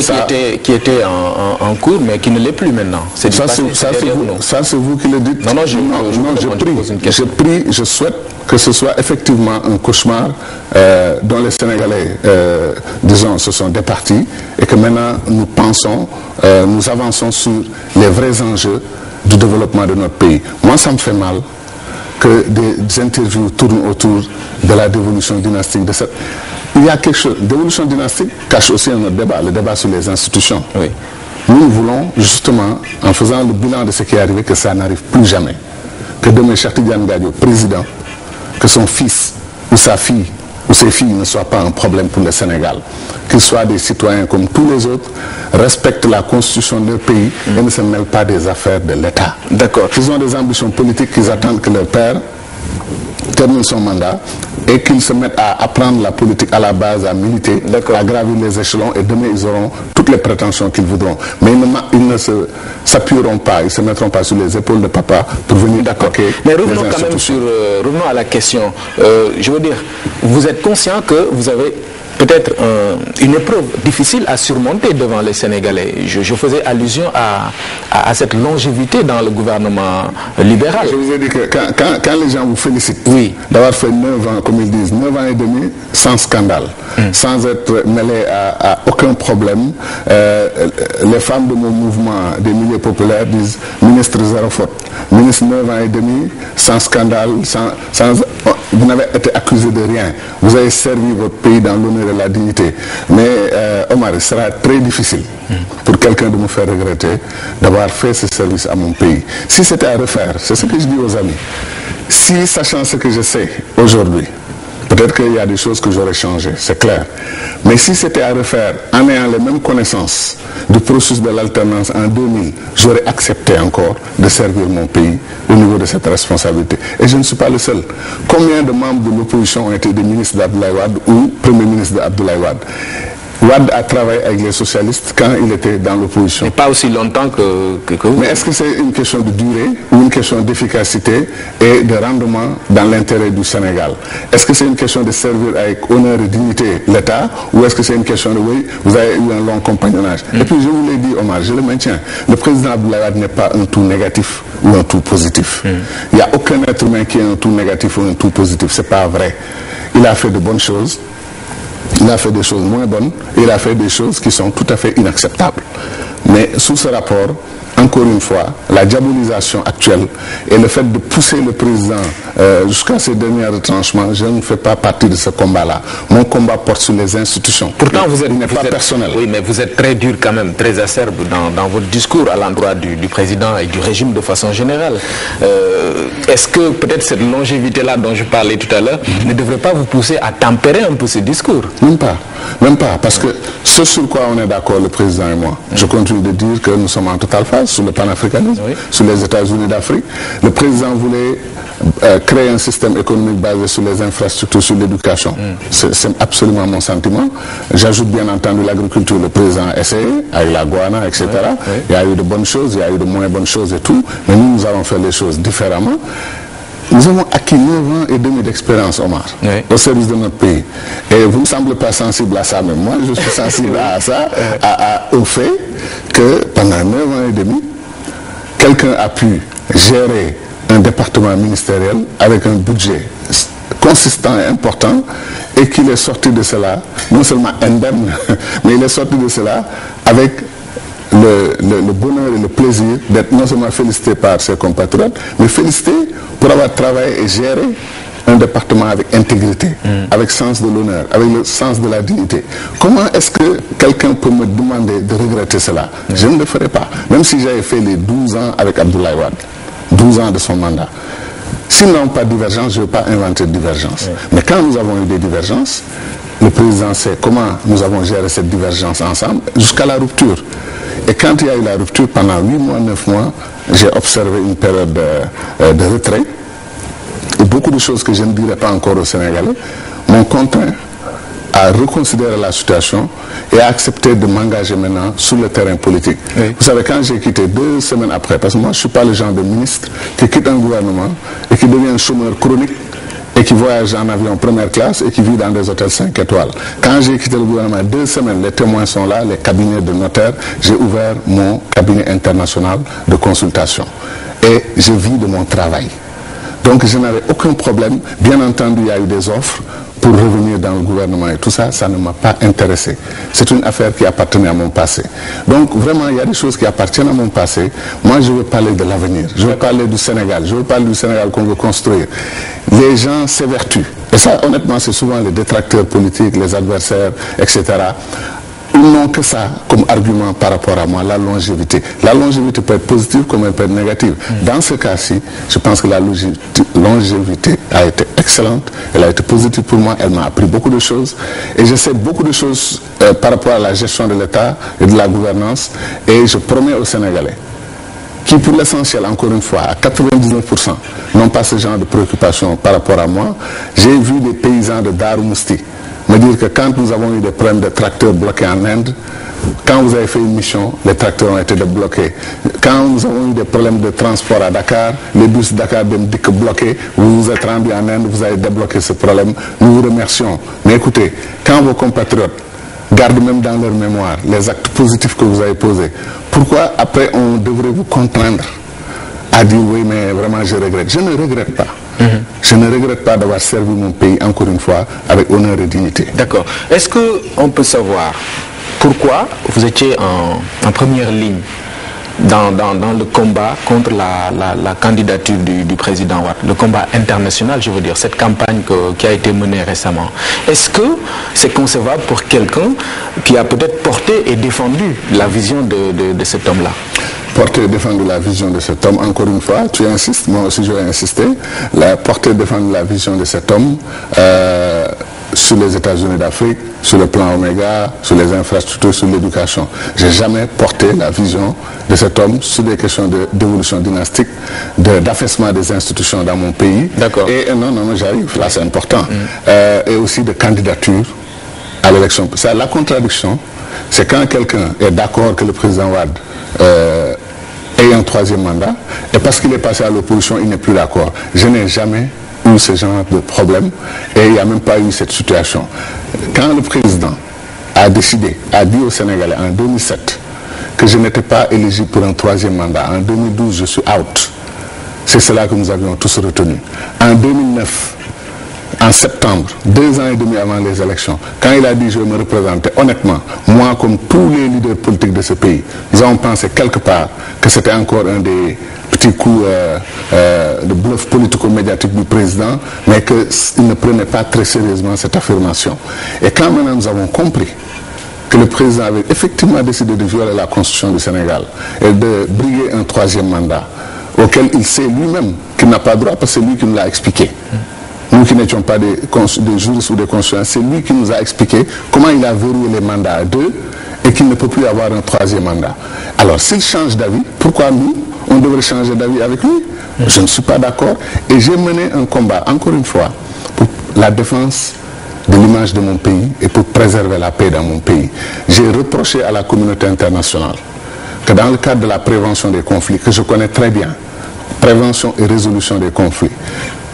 qui était en cours, mais qui ne l'est plus maintenant. Ça, c'est vous qui le dites. Non, je prie, je souhaite que ce soit effectivement un cauchemar dont les Sénégalais, disons, se sont départis et que maintenant nous pensons, nous avançons sur les vrais enjeux du développement de notre pays. Moi, ça me fait mal que des interviews tournent autour de la dévolution dynastique de cette... Il y a quelque chose. Dévolution dynastique cache aussi un autre débat, le débat sur les institutions. Oui. Nous voulons justement, en faisant le bilan de ce qui est arrivé, que ça n'arrive plus jamais. Que demain, Cheikh Tidiane Gadio, président, que son fils ou sa fille ou ses filles ne soient pas un problème pour le Sénégal. Qu'ils soient des citoyens comme tous les autres, respectent la constitution de leur pays et ne se mêlent pas des affaires de l'État. D'accord. Ils ont des ambitions politiques qu'ils attendent que leur père termine son mandat et qu'ils se mettent à apprendre la politique à la base, à militer, à gravir les échelons et demain ils auront toutes les prétentions qu'ils voudront. Mais ils ne s'appuieront pas, ils ne se mettront pas sur les épaules de papa pour venir attaquer. Mais revenons quand même revenons à la question. Je veux dire, vous êtes conscient que vous avez peut-être une épreuve difficile à surmonter devant les Sénégalais. Je faisais allusion à cette longévité dans le gouvernement libéral. Je vous ai dit que quand les gens vous félicitent d'avoir fait 9 ans, comme ils disent, 9 ans et demi, sans scandale, sans être mêlés à aucun problème, les femmes de mon mouvement des milieux populaires disent ministre zéro faute, ministre 9 ans et demi, sans scandale, vous n'avez été accusé de rien. Vous avez servi votre pays dans l'honneur et la dignité. Mais Omar, il sera très difficile pour quelqu'un de me faire regretter d'avoir fait ce service à mon pays. Si c'était à refaire, c'est ce que je dis aux amis, si sachant ce que je sais aujourd'hui, peut-être qu'il y a des choses que j'aurais changées, c'est clair. Mais si c'était à refaire en ayant les mêmes connaissances du processus de l'alternance en 2000, j'aurais accepté encore de servir mon pays au niveau de cette responsabilité. Et je ne suis pas le seul. Combien de membres de l'opposition ont été des ministres d'Abdoulaye Wade ou premier ministre d'Abdoulaye Wade? Wade a travaillé avec les socialistes quand il était dans l'opposition. Et pas aussi longtemps que vous. Mais est-ce que c'est une question de durée ou une question d'efficacité et de rendement dans l'intérêt du Sénégal? Est-ce que c'est une question de servir avec honneur et dignité l'État ou est-ce que c'est une question de oui, vous avez eu un long compagnonnage? Et puis je vous l'ai dit, Omar, je le maintiens, le président Abdoulaye Wade n'est pas un tout négatif ou un tout positif. Il n'y a aucun être humain qui est un tout négatif ou un tout positif, c'est pas vrai. Il a fait de bonnes choses. Il a fait des choses moins bonnes et il a fait des choses qui sont tout à fait inacceptables. Mais sous ce rapport, encore une fois, la diabolisation actuelle et le fait de pousser le président jusqu'à ses derniers retranchements, je ne fais pas partie de ce combat-là. Mon combat porte sur les institutions. Pourtant, vous êtes pas personnel. Oui, mais vous êtes très dur quand même, très acerbe dans votre discours à l'endroit du président et du régime de façon générale. Est-ce que peut-être cette longévité-là dont je parlais tout à l'heure ne devrait pas vous pousser à tempérer un peu ce discours? Même pas, parce que ce sur quoi on est d'accord, le président et moi, je continue de dire que nous sommes en totale phase sur le panafricanisme, sur les États-Unis d'Afrique. Le président voulait créer un système économique basé sur les infrastructures, sur l'éducation. C'est absolument mon sentiment. J'ajoute bien entendu l'agriculture. Le président a essayé, avec la Guana, etc. Il y a eu de bonnes choses, il y a eu de moins bonnes choses et tout, mais nous allons faire les choses différemment. Nous avons acquis 9 ans et demi d'expérience, Omar, au service de notre pays. Et vous ne semblez pas sensible à ça, mais moi je suis sensible à ça, au fait que pendant 9 ans et demi, quelqu'un a pu gérer un département ministériel avec un budget consistant et important et qu'il est sorti de cela, non seulement indemne, mais il est sorti de cela avec le bonheur et le plaisir d'être non seulement félicité par ses compatriotes, mais félicité pour avoir travaillé et géré un département avec intégrité, avec sens de l'honneur, avec le sens de la dignité. Comment est-ce que quelqu'un peut me demander de regretter cela? Je ne le ferai pas, même si j'avais fait les 12 ans avec Abdoulaye Wade, 12 ans de son mandat. S'ils n'ont pas de divergence, je ne vais pas inventer de divergence. Mais quand nous avons eu des divergences, le président sait comment nous avons géré cette divergence ensemble jusqu'à la rupture. Et quand il y a eu la rupture, pendant 8 mois, 9 mois, j'ai observé une période de retrait. Et beaucoup de choses que je ne dirais pas encore aux Sénégalais m'ont contraint à reconsidérer la situation et à accepter de m'engager maintenant sur le terrain politique. Vous savez, quand j'ai quitté 2 semaines après, parce que moi je ne suis pas le genre de ministre qui quitte un gouvernement et qui devient un chômeur chronique et qui voyage en avion première classe et qui vit dans des hôtels 5 étoiles. Quand j'ai quitté le gouvernement, 2 semaines, les témoins sont là, les cabinets de notaires, j'ai ouvert mon cabinet international de consultation. Et je vis de mon travail. Donc je n'avais aucun problème. Bien entendu, il y a eu des offres pour revenir dans le gouvernement et tout ça, ça ne m'a pas intéressé. C'est une affaire qui appartenait à mon passé. Donc vraiment, il y a des choses qui appartiennent à mon passé. Moi, je veux parler de l'avenir. Je veux parler du Sénégal. Je veux parler du Sénégal qu'on veut construire. Les gens s'évertuent. Et ça, honnêtement, c'est souvent les détracteurs politiques, les adversaires, etc. Ils n'ont que ça comme argument par rapport à moi, la longévité. La longévité peut être positive comme elle peut être négative. Dans ce cas-ci, je pense que la longévité a été excellente, elle a été positive pour moi, elle m'a appris beaucoup de choses. Et je sais beaucoup de choses par rapport à la gestion de l'État et de la gouvernance. Et je promets aux Sénégalais qui, pour l'essentiel, encore une fois, à 99%, n'ont pas ce genre de préoccupation par rapport à moi. J'ai vu des paysans de Darou Mousti me dire que quand nous avons eu des problèmes de tracteurs bloqués en Inde, quand vous avez fait une mission, les tracteurs ont été débloqués. Quand nous avons eu des problèmes de transport à Dakar, les bus Dakar Demdik bloqués, vous vous êtes rendu en Inde, vous avez débloqué ce problème. Nous vous remercions. Mais écoutez, quand vos compatriotes gardent même dans leur mémoire les actes positifs que vous avez posés, pourquoi après on devrait vous contraindre à dire oui, mais vraiment je regrette? Je ne regrette pas. Je ne regrette pas d'avoir servi mon pays, encore une fois, avec honneur et dignité. D'accord. Est-ce qu'on peut savoir pourquoi vous étiez en première ligne dans le combat contre la candidature du président Wade, le combat international, je veux dire, cette campagne qui a été menée récemment? Est-ce que c'est concevable pour quelqu'un qui a peut-être porté et défendu la vision de cet homme-là? Porter et défendre la vision de cet homme, encore une fois, tu insistes, moi aussi je vais insister, porter et défendre la vision de cet homme sur les États-Unis d'Afrique, sur le plan Oméga, sur les infrastructures, sur l'éducation. J'ai jamais porté la vision de cet homme sur des questions d'évolution dynastique, d'affaissement des institutions dans mon pays. D'accord. Et non, j'arrive, là c'est important. Et aussi de candidature à l'élection. La contradiction, c'est quand quelqu'un est d'accord que le président Wade ait un troisième mandat, et parce qu'il est passé à l'opposition, il n'est plus d'accord. Je n'ai jamais eu ce genre de problème, et il n'y a même pas eu cette situation. Quand le président a décidé, a dit aux Sénégalais en 2007 que je n'étais pas éligible pour un troisième mandat, en 2012 je suis out, c'est cela que nous avions tous retenu. En 2009, en septembre, 2 ans et demi avant les élections, quand il a dit je vais me représenter, honnêtement, moi comme tous les leaders politiques de ce pays, nous avons pensé quelque part que c'était encore un des petits coups de bluff politico-médiatique du président, mais qu'il ne prenait pas très sérieusement cette affirmation. Et quand maintenant nous avons compris que le président avait effectivement décidé de violer la constitution du Sénégal et de briguer un troisième mandat, auquel il sait lui-même qu'il n'a pas droit, parce que c'est lui qui nous l'a expliqué. Nous qui n'étions pas des juristes ou des constituants, c'est lui qui nous a expliqué comment il a verrouillé les mandats à 2 et qu'il ne peut plus avoir un troisième mandat. Alors s'il change d'avis, pourquoi nous, on devrait changer d'avis avec lui? Je ne suis pas d'accord, et j'ai mené un combat, encore une fois, pour la défense de l'image de mon pays et pour préserver la paix dans mon pays. J'ai reproché à la communauté internationale que dans le cadre de la prévention des conflits, que je connais très bien, prévention et résolution des conflits,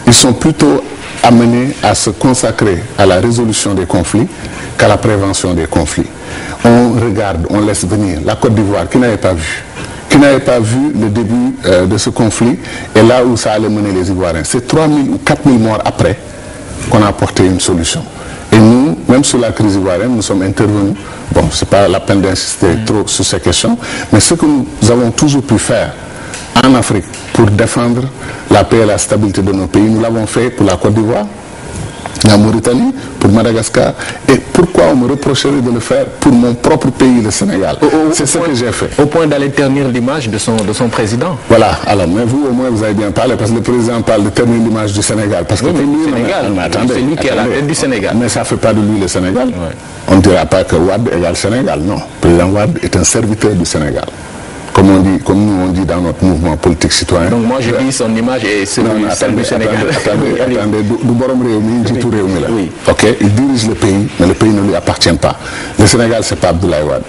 ils sont plutôt amenés à se consacrer à la résolution des conflits qu'à la prévention des conflits. On regarde, on laisse venir la Côte d'Ivoire qui n'avait pas vu le début de ce conflit et là où ça allait mener les Ivoiriens. C'est 3 000 ou 4 000 morts après qu'on a apporté une solution. Et nous, même sur la crise ivoirienne, nous sommes intervenus. Bon, c'est pas la peine d'insister trop sur ces questions, mais ce que nous avons toujours pu faire en Afrique pour défendre la paix et la stabilité de nos pays, nous l'avons fait pour la Côte d'Ivoire, la Mauritanie, pour Madagascar. Et pourquoi on me reprocherait de le faire pour mon propre pays, le Sénégal? C'est ce que j'ai fait. Au point d'aller ternir l'image de son président. Voilà, alors, mais vous au moins vous avez bien parlé, parce que le président parle de ternir l'image du Sénégal. Parce que oui, c'est lui qui est à la tête du Sénégal. Mais ça ne fait pas de lui le Sénégal. Ouais. On ne dira pas que Wade égale Sénégal, non. Le président Wade est un serviteur du Sénégal. Comme nous on dit dans notre mouvement politique citoyen. Donc moi je dis son image est celle du Sénégal. Attendez, du Borom Réumi, du tout Réumi là. Oui. Ok, il dirige le pays, mais le pays ne lui appartient pas. Le Sénégal, c'est pas Abdoulaye Wade.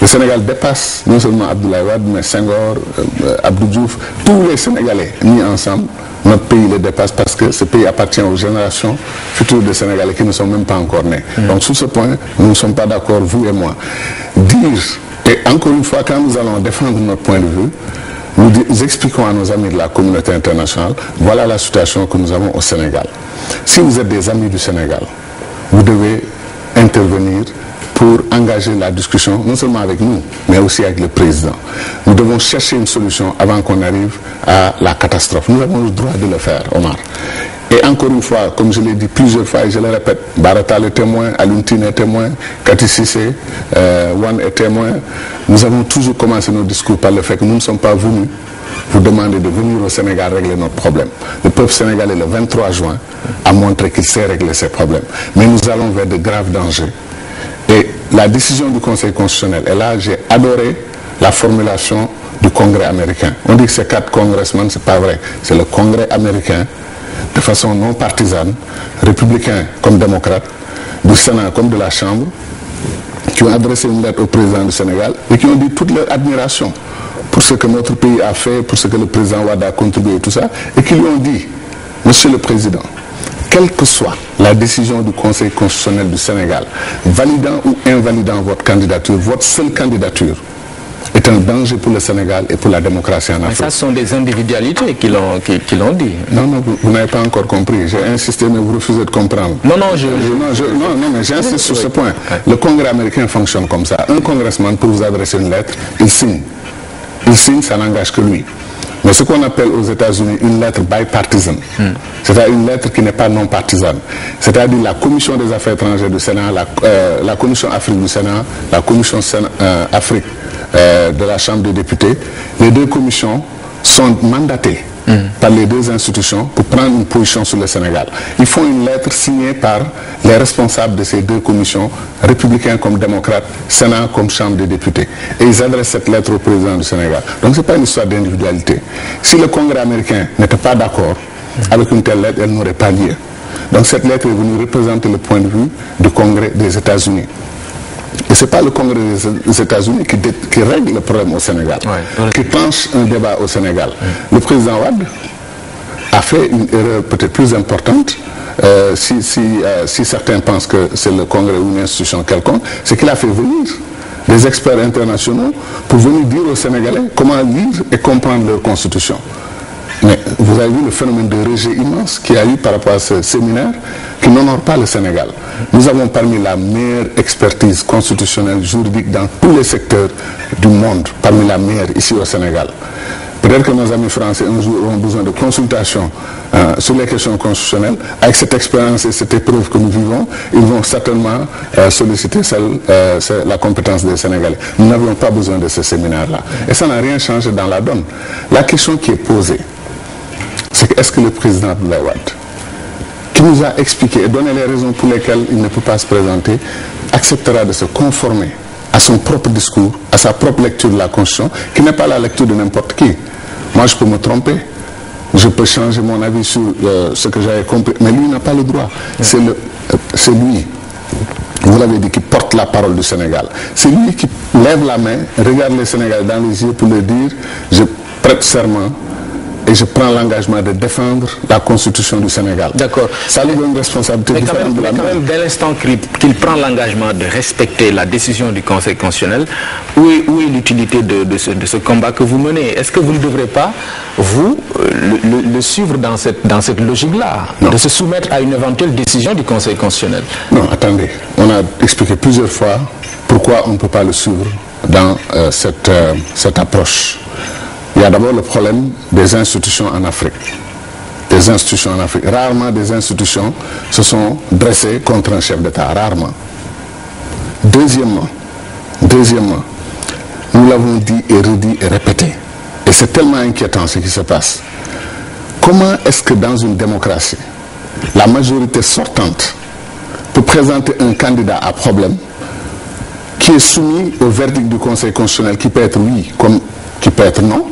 Le Sénégal dépasse non seulement Abdoulaye Wade, mais Senghor, Abdou Diouf, tous les Sénégalais mis ensemble. Notre pays le dépasse parce que ce pays appartient aux générations futures de Sénégalais qui ne sont même pas encore nés. Donc sur ce point, nous ne sommes pas d'accord, vous et moi. Et encore une fois, quand nous allons défendre notre point de vue, nous expliquons à nos amis de la communauté internationale, voilà la situation que nous avons au Sénégal. Si vous êtes des amis du Sénégal, vous devez intervenir pour engager la discussion, non seulement avec nous, mais aussi avec le président. Nous devons chercher une solution avant qu'on arrive à la catastrophe. Nous avons le droit de le faire, Omar. Et encore une fois, comme je l'ai dit plusieurs fois et je le répète, Barata est témoin, Aluntine est témoin, Kati Sissé, Wan est témoin. Nous avons toujours commencé nos discours par le fait que nous ne sommes pas venus vous demander de venir au Sénégal régler notre problème. Le peuple sénégalais, le 23 juin, a montré qu'il sait régler ses problèmes. Mais nous allons vers de graves dangers. Et la décision du Conseil constitutionnel, et là j'ai adoré la formulation du Congrès américain. On dit que c'est 4 congressmen, c'est pas vrai. C'est le Congrès américain, de façon non partisane, républicain comme démocrate, du Sénat comme de la Chambre, qui ont adressé une lettre au président du Sénégal et qui ont dit toute leur admiration pour ce que notre pays a fait, pour ce que le président Wade a contribué et tout ça, et qui lui ont dit, Monsieur le Président, quelle que soit la décision du Conseil constitutionnel du Sénégal, validant ou invalidant votre candidature, votre seule candidature, est un danger pour le Sénégal et pour la démocratie en Afrique. Mais ça, ce sont des individualités qui l'ont dit. Non, vous n'avez pas encore compris. J'ai insisté, mais vous refusez de comprendre. Non, mais j'insiste sur ce point. Le Congrès américain fonctionne comme ça. Un congressman, pour vous adresser une lettre, il signe. Il signe, ça n'engage que lui. Mais ce qu'on appelle aux États-Unis une lettre bipartisan, c'est-à-dire une lettre qui n'est pas non partisane, c'est-à-dire la Commission des affaires étrangères du Sénat, la Commission Afrique du Sénat, la Commission Afrique de la Chambre des députés, les deux commissions sont mandatées par les deux institutions pour prendre une position sur le Sénégal. Ils font une lettre signée par les responsables de ces deux commissions, républicains comme démocrates, Sénat comme Chambre des députés. Et ils adressent cette lettre au président du Sénégal. Donc ce n'est pas une histoire d'individualité. Si le Congrès américain n'était pas d'accord avec une telle lettre, elle n'aurait pas lieu. Donc cette lettre est venue représenter le point de vue du Congrès des États-Unis. Et ce n'est pas le Congrès des États-Unis qui règle le problème au Sénégal, qui penche un débat au Sénégal. Le président Wade a fait une erreur peut-être plus importante, si certains pensent que c'est le Congrès ou une institution quelconque, c'est qu'il a fait venir des experts internationaux pour venir dire aux Sénégalais comment lire et comprendre leur constitution. Mais vous avez vu le phénomène de rejet immense qu'il y a eu par rapport à ce séminaire qui n'honore pas le Sénégal. Nous avons parmi la meilleure expertise constitutionnelle, juridique dans tous les secteurs du monde, parmi la meilleure ici au Sénégal. Peut-être que nos amis français un jour auront besoin de consultations sur les questions constitutionnelles. Avec cette expérience et cette épreuve que nous vivons, ils vont certainement solliciter la compétence des Sénégalais. Nous n'avions pas besoin de ce séminaire-là. Et ça n'a rien changé dans la donne. La question qui est posée, c'est que est-ce que le président Abdoulaye Wade, qui nous a expliqué et donné les raisons pour lesquelles il ne peut pas se présenter, acceptera de se conformer à son propre discours, à sa propre lecture de la Constitution, qui n'est pas la lecture de n'importe qui. Moi, je peux me tromper, je peux changer mon avis sur ce que j'avais compris, mais lui n'a pas le droit. C'est lui, vous l'avez dit, qui porte la parole du Sénégal. C'est lui qui lève la main, regarde les Sénégalais dans les yeux pour leur dire « je prête serment ». Et je prends l'engagement de défendre la Constitution du Sénégal. D'accord. Ça lui donne une responsabilité différente de la même. Mais quand même, dès l'instant qu'il prend l'engagement de respecter la décision du Conseil constitutionnel, où est l'utilité de ce combat que vous menez? Est-ce que vous ne devrez pas, vous, le suivre dans cette logique-là, de se soumettre à une éventuelle décision du Conseil constitutionnel? Non, attendez. On a expliqué plusieurs fois pourquoi on ne peut pas le suivre dans cette approche. Il y a d'abord le problème des institutions en Afrique. Des institutions en Afrique. Rarement des institutions se sont dressées contre un chef d'État. Rarement. Deuxièmement, nous l'avons dit et redit et répété. Et c'est tellement inquiétant ce qui se passe. Comment est-ce que dans une démocratie, la majorité sortante peut présenter un candidat à problème qui est soumis au verdict du Conseil constitutionnel, qui peut être oui comme qui peut être non?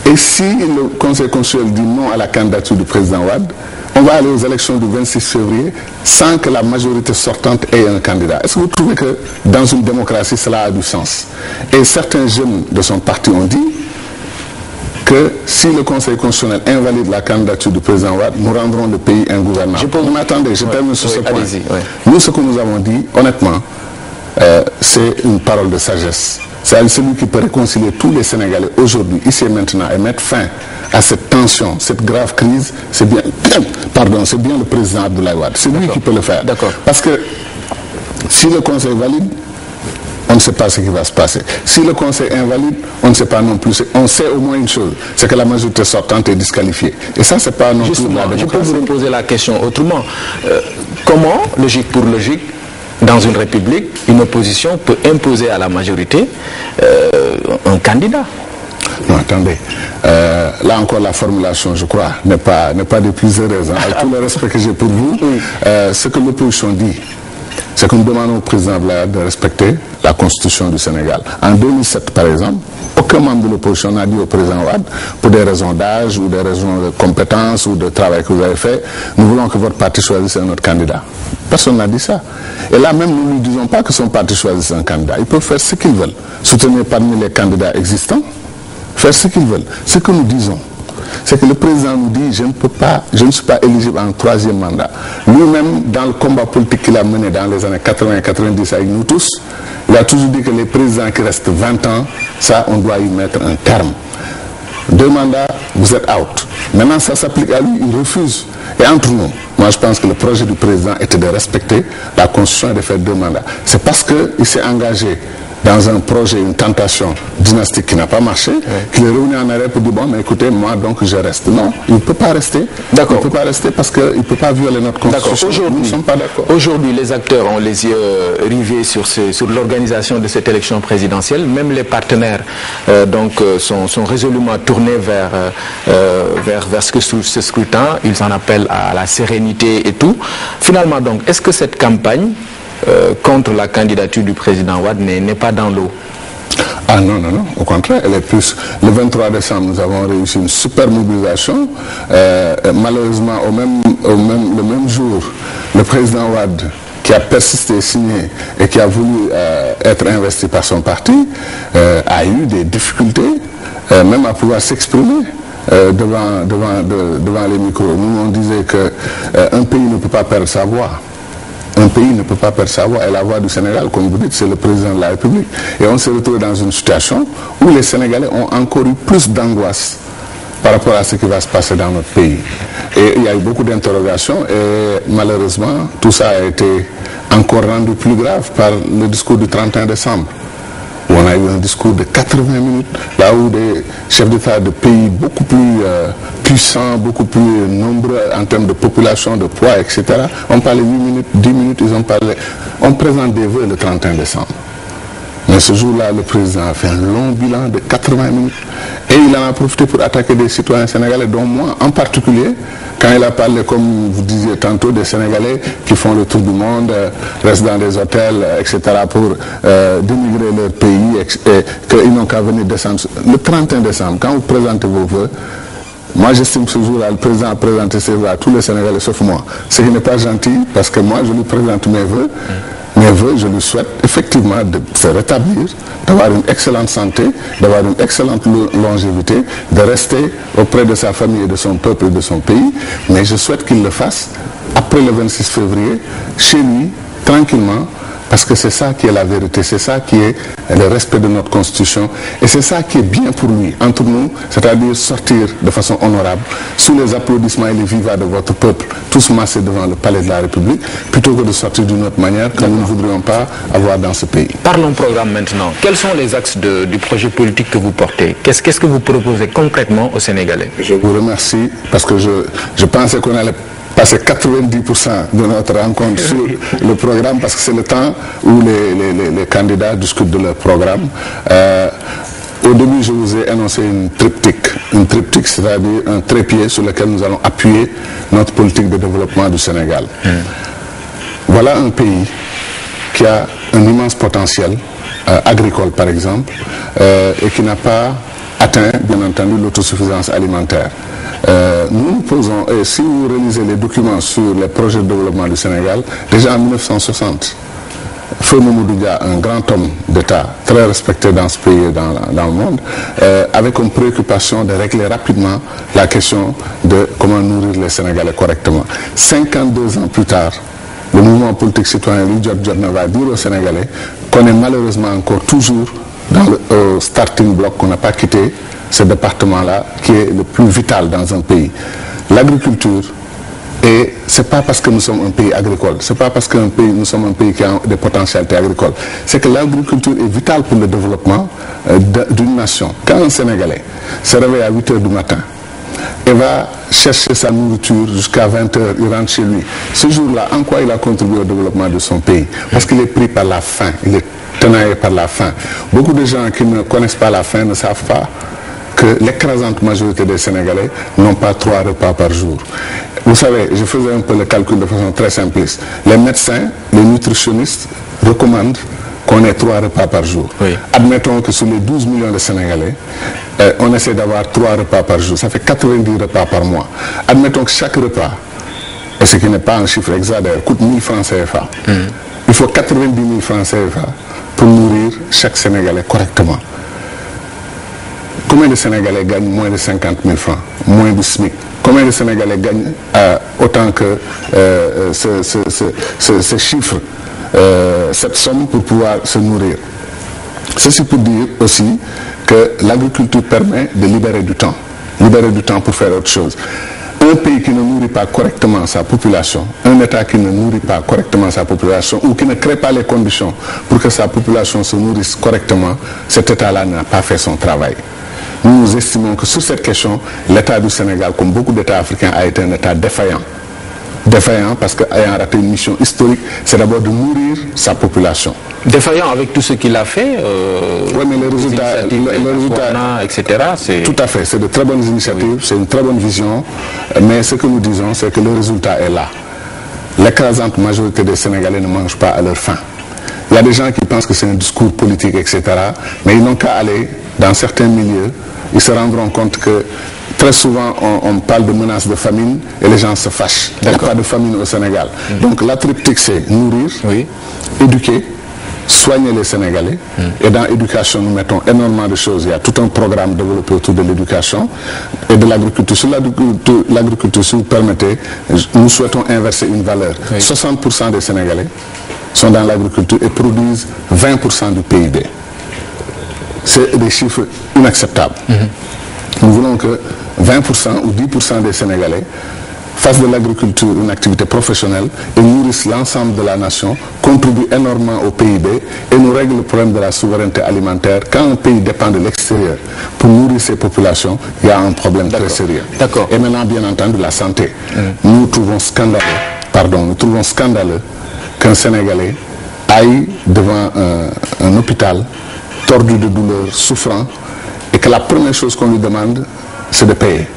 Et si le Conseil constitutionnel dit non à la candidature du président Wade, on va aller aux élections du 26 février sans que la majorité sortante ait un candidat. Est-ce que vous trouvez que dans une démocratie, cela a du sens? Et certains jeunes de son parti ont dit que si le Conseil constitutionnel invalide la candidature du président Wade, nous rendrons le pays ingouvernable. Mais attendez, je termine sur ce point. Nous, ce que nous avons dit, honnêtement, c'est une parole de sagesse. C'est celui qui peut réconcilier tous les Sénégalais aujourd'hui, ici et maintenant, et mettre fin à cette tension, cette grave crise, c'est bien le président Abdoulaye Wade. C'est lui qui peut le faire. Parce que si le Conseil valide, on ne sait pas ce qui va se passer. Si le Conseil invalide, on ne sait pas non plus. On sait au moins une chose, c'est que la majorité sortante est disqualifiée. Et ça, c'est pas non plus la démocratie. Je peux vous poser la question autrement. Comment, logique pour logique, dans une république, une opposition peut imposer à la majorité un candidat? Non, attendez. Là encore, la formulation, je crois, n'est pas des plus heureuses. Avec tout le respect que j'ai pour vous, ce que l'opposition dit, c'est que nous demandons au président Abdoulaye de respecter la Constitution du Sénégal. En 2007, par exemple, aucun membre de l'opposition n'a dit au président Wade, pour des raisons d'âge ou des raisons de compétences ou de travail que vous avez fait, nous voulons que votre parti choisisse un autre candidat. Personne n'a dit ça. Et là même, nous ne disons pas que son parti choisisse un candidat. Ils peuvent faire ce qu'ils veulent. Soutenir parmi les candidats existants, faire ce qu'ils veulent. Ce que nous disons, c'est que le président nous dit je ne suis pas éligible à un troisième mandat. Lui-même, dans le combat politique qu'il a mené dans les années 80-90 avec nous tous, il a toujours dit que les présidents qui restent 20 ans, ça, on doit y mettre un terme. 2 mandats, vous êtes out. Maintenant, ça s'applique à lui, il refuse. Et entre nous, moi je pense que le projet du président était de respecter la Constitution et de faire 2 mandats. C'est parce qu'il s'est engagé dans un projet, une tentation dynastique qui n'a pas marché, qu'il est revenu en arrière pour dire bon, mais écoutez, moi donc je reste. Non, il ne peut pas rester. D'accord. Il ne peut pas rester parce qu'il ne peut pas violer notre Constitution. Nous ne sommes pas d'accord. Aujourd'hui, les acteurs ont les yeux rivés sur l'organisation de cette élection présidentielle. Même les partenaires sont résolument tournés vers ce scrutin. Ils en appellent à la sérénité et tout. Finalement, donc, est-ce que cette campagne contre la candidature du président Wade n'est pas dans l'eau? Ah non, non, non, au contraire, elle est plus. Le 23 décembre, nous avons réussi une super mobilisation. Malheureusement, le même jour, le président Wade, qui a persisté, signé et qui a voulu être investi par son parti, a eu des difficultés, même à pouvoir s'exprimer. Devant les micros. Nous, on disait qu'un pays ne peut pas perdre sa voix. Un pays ne peut pas perdre sa voix. Et la voix du Sénégal, comme vous dites, c'est le président de la République. Et on s'est retrouvé dans une situation où les Sénégalais ont encore eu plus d'angoisse par rapport à ce qui va se passer dans notre pays. Et il y a eu beaucoup d'interrogations et malheureusement, tout ça a été encore rendu plus grave par le discours du 31 décembre. Où on a eu un discours de 80 minutes, là où des chefs d'État de pays beaucoup plus puissants, beaucoup plus nombreux en termes de population, de poids, etc. On parlait 8 minutes, 10 minutes, ils ont parlé. On présente des vœux le 31 décembre. Mais ce jour-là, le président a fait un long bilan de 80 minutes et il en a profité pour attaquer des citoyens sénégalais, dont moi en particulier, quand il a parlé, comme vous disiez tantôt, des Sénégalais qui font le tour du monde, restent dans des hôtels, etc., pour dénigrer leur pays et qu'ils n'ont qu'à venir descendre. Le 31 décembre, quand vous présentez vos vœux, moi j'estime que ce jour-là, le président a présenté ses vœux à tous les Sénégalais sauf moi. Ce qui n'est pas gentil, parce que moi je lui présente mes vœux. Mes vœux, je lui souhaite effectivement de se rétablir, d'avoir une excellente santé, d'avoir une excellente longévité, de rester auprès de sa famille et de son peuple et de son pays. Mais je souhaite qu'il le fasse après le 26 février, chez lui, tranquillement, parce que c'est ça qui est la vérité, c'est ça qui est le respect de notre Constitution et c'est ça qui est bien pour lui, entre nous, c'est-à-dire sortir de façon honorable, sous les applaudissements et les vivas de votre peuple, tous massés devant le palais de la République, plutôt que de sortir d'une autre manière que nous ne voudrions pas avoir dans ce pays. Parlons programme maintenant. Quels sont les axes du projet politique que vous portez? Qu'est-ce que vous proposez concrètement aux Sénégalais? Je vous remercie parce que je pensais qu'on allait passer 90% de notre rencontre sur le programme parce que c'est le temps où les candidats discutent de leur programme. Au début, je vous ai annoncé une triptyque, c'est-à-dire un trépied sur lequel nous allons appuyer notre politique de développement du Sénégal. Voilà un pays qui a un immense potentiel agricole, par exemple, et qui n'a pas atteint, bien entendu, l'autosuffisance alimentaire. Nous nous posons, et si vous relisez les documents sur les projets de développement du Sénégal, déjà en 1960, Feu Mamadou Dia, un grand homme d'État, très respecté dans ce pays et dans le monde, avait comme préoccupation de régler rapidement la question de comment nourrir les Sénégalais correctement. 52 ans plus tard, le mouvement politique citoyen Loudiot-Jotna va dire aux Sénégalais qu'on est malheureusement encore toujours dans le starting block, qu'on n'a pas quitté ce département-là qui est le plus vital dans un pays. L'agriculture, et c'est pas parce que nous sommes un pays agricole, c'est pas parce que nous sommes un pays qui a des potentialités agricoles, c'est que l'agriculture est vitale pour le développement d'une nation. Quand un Sénégalais se réveille à 8 h du matin et va chercher sa nourriture jusqu'à 20 h, il rentre chez lui. Ce jour-là, en quoi il a contribué au développement de son pays? Parce qu'il est pris par la faim, il est tenaillé par la faim. Beaucoup de gens qui ne connaissent pas la faim ne savent pas que l'écrasante majorité des Sénégalais n'ont pas 3 repas par jour. Vous savez, je faisais un peu le calcul de façon très simpliste. Les médecins, les nutritionnistes recommandent qu'on ait 3 repas par jour. Oui. Admettons que sur les 12 millions de Sénégalais, on essaie d'avoir 3 repas par jour. Ça fait 90 repas par mois. Admettons que chaque repas, et ce qui n'est pas un chiffre exact, coûte 1000 francs CFA. Il faut 90 000 francs CFA pour nourrir chaque Sénégalais correctement. Combien de Sénégalais gagnent moins de 50 000 francs, moins du SMIC? Combien de Sénégalais gagnent autant que ce chiffre, cette somme pour pouvoir se nourrir? Ceci pour dire aussi que l'agriculture permet de libérer du temps pour faire autre chose. Un pays qui ne nourrit pas correctement sa population, un État qui ne nourrit pas correctement sa population ou qui ne crée pas les conditions pour que sa population se nourrisse correctement, cet État-là n'a pas fait son travail. Nous estimons que sur cette question, l'État du Sénégal, comme beaucoup d'États africains, a été un État défaillant. Défaillant parce qu'ayant raté une mission historique, c'est d'abord de nourrir sa population. Défaillant avec tout ce qu'il a fait, oui, mais le résultat, etc. Tout à fait, c'est de très bonnes initiatives, c'est une très bonne vision, mais ce que nous disons, c'est que le résultat est là. L'écrasante majorité des Sénégalais ne mangent pas à leur faim. Il y a des gens qui pensent que c'est un discours politique, etc., mais ils n'ont qu'à aller dans certains milieux, ils se rendront compte que très souvent on parle de menaces de famine et les gens se fâchent. Il n'y a pas de famine au Sénégal. Donc la triptyque, c'est nourrir, éduquer, soigner les Sénégalais. Et dans l'éducation, nous mettons énormément de choses. Il y a tout un programme développé autour de l'éducation et de l'agriculture. Sur l'agriculture, si vous permettez, nous souhaitons inverser une valeur. 60% des Sénégalais sont dans l'agriculture et produisent 20% du PIB. C'est des chiffres inacceptables. Nous voulons que 20% ou 10% des Sénégalais fassent de l'agriculture une activité professionnelle et nourrissent l'ensemble de la nation, contribuent énormément au PIB et nous règlent le problème de la souveraineté alimentaire. Quand un pays dépend de l'extérieur pour nourrir ses populations, il y a un problème très sérieux. Et maintenant, bien entendu, la santé. Nous trouvons scandaleux qu'un Sénégalais aille devant un hôpital tordu de douleur, souffrant, et que la première chose qu'on lui demande, c'est de payer.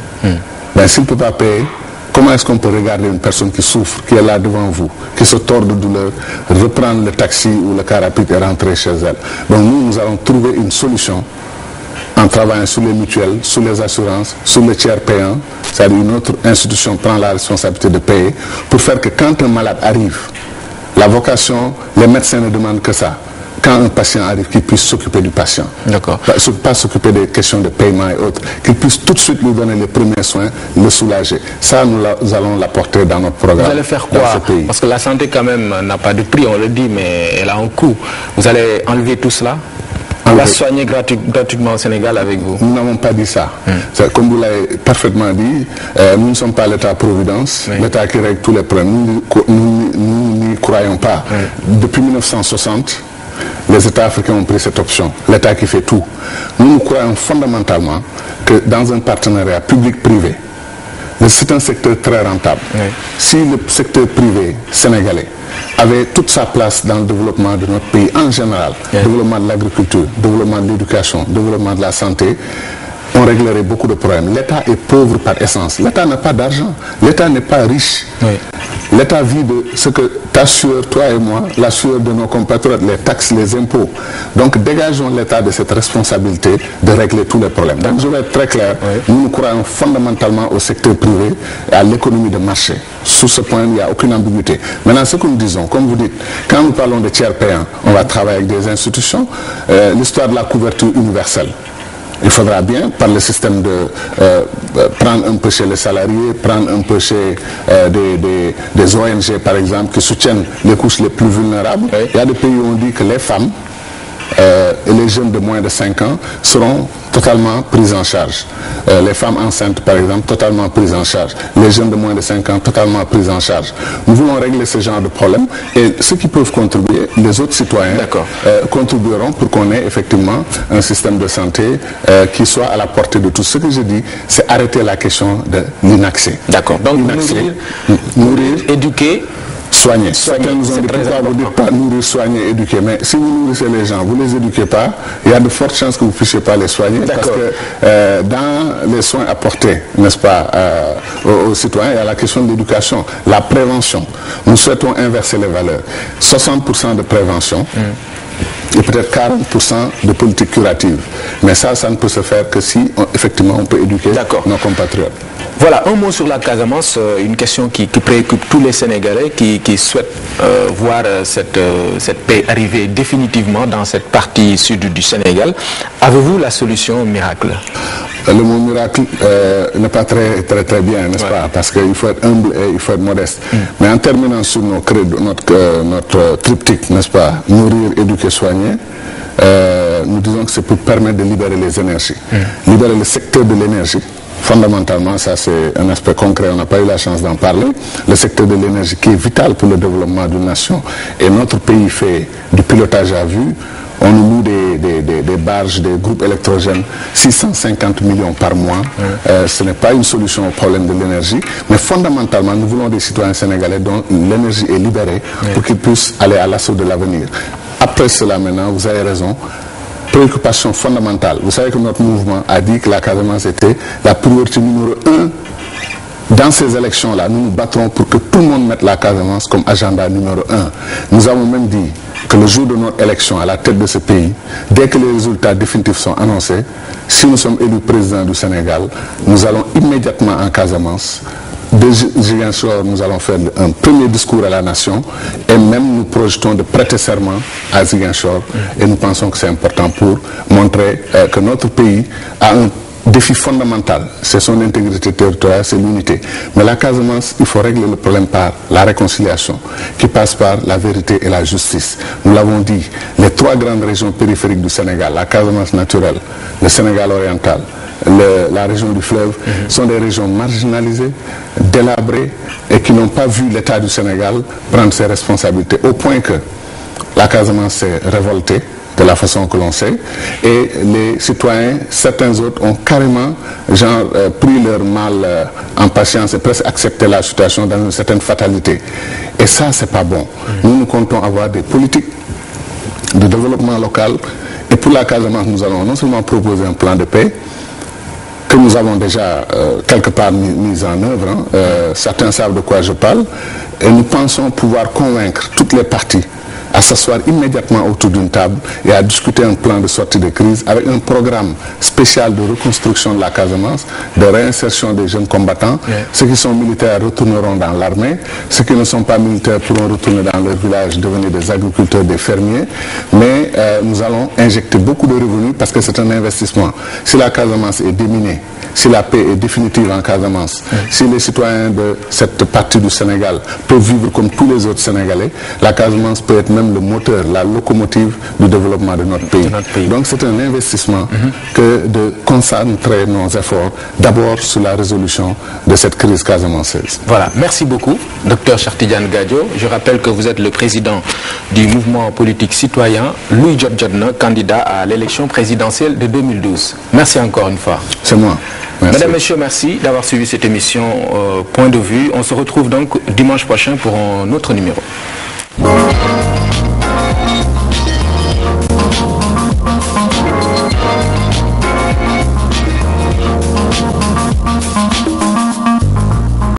Ben, s'il ne peut pas payer, comment est-ce qu'on peut regarder une personne qui souffre, qui est là devant vous, qui se tord de douleur, reprendre le taxi ou le car rapide et rentrer chez elle? Donc nous allons trouver une solution en travaillant sur les mutuelles, sur les assurances, sur le tiers payant, c'est-à-dire une autre institution prend la responsabilité de payer, pour faire que quand un malade arrive, la vocation, les médecins ne demandent que ça. Quand un patient arrive, qu'il puisse s'occuper du patient. Pas s'occuper des questions de paiement et autres. Qu'il puisse tout de suite lui donner les premiers soins, le soulager. Ça, nous allons l'apporter dans notre programme. Vous allez faire quoi? Parce que la santé, quand même, n'a pas de prix, on le dit, mais elle a un coût. Vous allez enlever tout cela? On va soigner gratuitement au Sénégal avec vous? Nous n'avons pas dit ça. Comme vous l'avez parfaitement dit, nous ne sommes pas l'État-providence, l'État qui règle tous les problèmes. Nous n'y croyons pas. Depuis 1960, les États africains ont pris cette option, l'État qui fait tout. Nous croyons fondamentalement que dans un partenariat public-privé, c'est un secteur très rentable. Si le secteur privé sénégalais avait toute sa place dans le développement de notre pays en général, développement de l'agriculture, développement de l'éducation, développement de la santé, on réglerait beaucoup de problèmes. L'État est pauvre par essence. L'État n'a pas d'argent. L'État n'est pas riche. L'État vit de ce que ta sueur, toi et moi, la sueur de nos compatriotes, les taxes, les impôts. Donc dégageons l'État de cette responsabilité de régler tous les problèmes. Donc je vais être très clair. Nous croyons fondamentalement au secteur privé et à l'économie de marché. Sur ce point, il n'y a aucune ambiguïté. Maintenant, ce que nous disons, comme vous dites, quand nous parlons de tiers payants, on va travailler avec des institutions. L'histoire de la couverture universelle. Il faudra bien, par le système de prendre un peu chez les salariés, prendre un peu chez des ONG, par exemple, qui soutiennent les couches les plus vulnérables. Il y a des pays où on dit que les femmes et les jeunes de moins de 5 ans seront totalement prises en charge. Les femmes enceintes, par exemple, totalement prises en charge. Les jeunes de moins de 5 ans, totalement prises en charge. Nous voulons régler ce genre de problème et ceux qui peuvent contribuer, les autres citoyens, contribueront pour qu'on ait effectivement un système de santé qui soit à la portée de tous. Ce que je dis, c'est arrêter la question de l'inaccès. Donc nourrir, éduquer, Soigner. Certains nous ont dit pourquoi vous ne dites pas nourrir, soigner, éduquer. Mais si vous nourrissez les gens, vous ne les éduquez pas, il y a de fortes chances que vous ne puissiez pas les soigner. Parce que dans les soins apportés, n'est-ce pas, aux citoyens, il y a la question de l'éducation, la prévention. Nous souhaitons inverser les valeurs. 60% de prévention. Et peut-être 40% de politique curative. Mais ça ne peut se faire que si, effectivement, on peut éduquer nos compatriotes. Voilà, un mot sur la Casamance, une question qui préoccupe tous les Sénégalais qui souhaitent voir cette paix arriver définitivement dans cette partie sud du Sénégal. Avez-vous la solution miracle? Le mot miracle n'est pas très bien, n'est-ce pas? Parce qu'il faut être humble et il faut être modeste. Mais en terminant sur notre triptyque, n'est-ce pas? Nourrir, éduquer, soigner, nous disons que c'est pour permettre de libérer les énergies. Libérer le secteur de l'énergie. Fondamentalement, ça c'est un aspect concret, on n'a pas eu la chance d'en parler. Le secteur de l'énergie qui est vital pour le développement d'une nation. Et notre pays fait du pilotage à vue. On nous loue des barges, des groupes électrogènes, 650 millions par mois. Ce n'est pas une solution au problème de l'énergie. Mais fondamentalement, nous voulons des citoyens sénégalais dont l'énergie est libérée pour qu'ils puissent aller à l'assaut de l'avenir. Après cela maintenant, vous avez raison. Préoccupation fondamentale. Vous savez que notre mouvement a dit que la Casamance était la priorité numéro 1. Dans ces élections-là, nous nous battrons pour que tout le monde mette la Casamance comme agenda numéro 1. Nous avons même dit que le jour de notre élection à la tête de ce pays, dès que les résultats définitifs sont annoncés, si nous sommes élus président du Sénégal, nous allons immédiatement en Casamance. De Ziguinchor, nous allons faire un premier discours à la nation et même nous projetons de prêter serment à Ziguinchor et nous pensons que c'est important pour montrer que notre pays a un défi fondamental, c'est son intégrité territoriale, c'est l'unité. Mais la Casamance, il faut régler le problème par la réconciliation qui passe par la vérité et la justice. Nous l'avons dit, les 3 grandes régions périphériques du Sénégal, la Casamance naturelle, le Sénégal oriental, la région du fleuve, sont des régions marginalisées, délabrées et qui n'ont pas vu l'État du Sénégal prendre ses responsabilités, au point que la Casamance s'est révoltée de la façon que l'on sait, et les citoyens, certains autres, ont carrément pris leur mal en patience et presque accepté la situation dans une certaine fatalité. Et ça, c'est pas bon. Nous comptons avoir des politiques de développement local, et pour la Casamance, nous allons non seulement proposer un plan de paix, que nous avons déjà quelque part mis en œuvre, certains savent de quoi je parle, et nous pensons pouvoir convaincre toutes les parties à s'asseoir immédiatement autour d'une table et à discuter un plan de sortie de crise avec un programme spécial de reconstruction de la Casamance, de réinsertion des jeunes combattants. Ceux qui sont militaires retourneront dans l'armée, ceux qui ne sont pas militaires pourront retourner dans leur village, devenir des agriculteurs, des fermiers, mais nous allons injecter beaucoup de revenus parce que c'est un investissement. Si la Casamance est déminée, si la paix est définitive en Casamance, si les citoyens de cette partie du Sénégal peuvent vivre comme tous les autres Sénégalais, la Casamance peut être même le moteur, la locomotive du développement de notre pays. Donc c'est un investissement que de concentrer nos efforts d'abord sur la résolution de cette crise casamançaise. Voilà, merci beaucoup, Dr Cheikh Tidiane Gadio. Je rappelle que vous êtes le président du mouvement politique citoyen Louis Jotna, candidat à l'élection présidentielle de 2012. Merci encore une fois. C'est moi. Merci. Mesdames, Messieurs, merci d'avoir suivi cette émission Point de vue. On se retrouve donc dimanche prochain pour un autre numéro.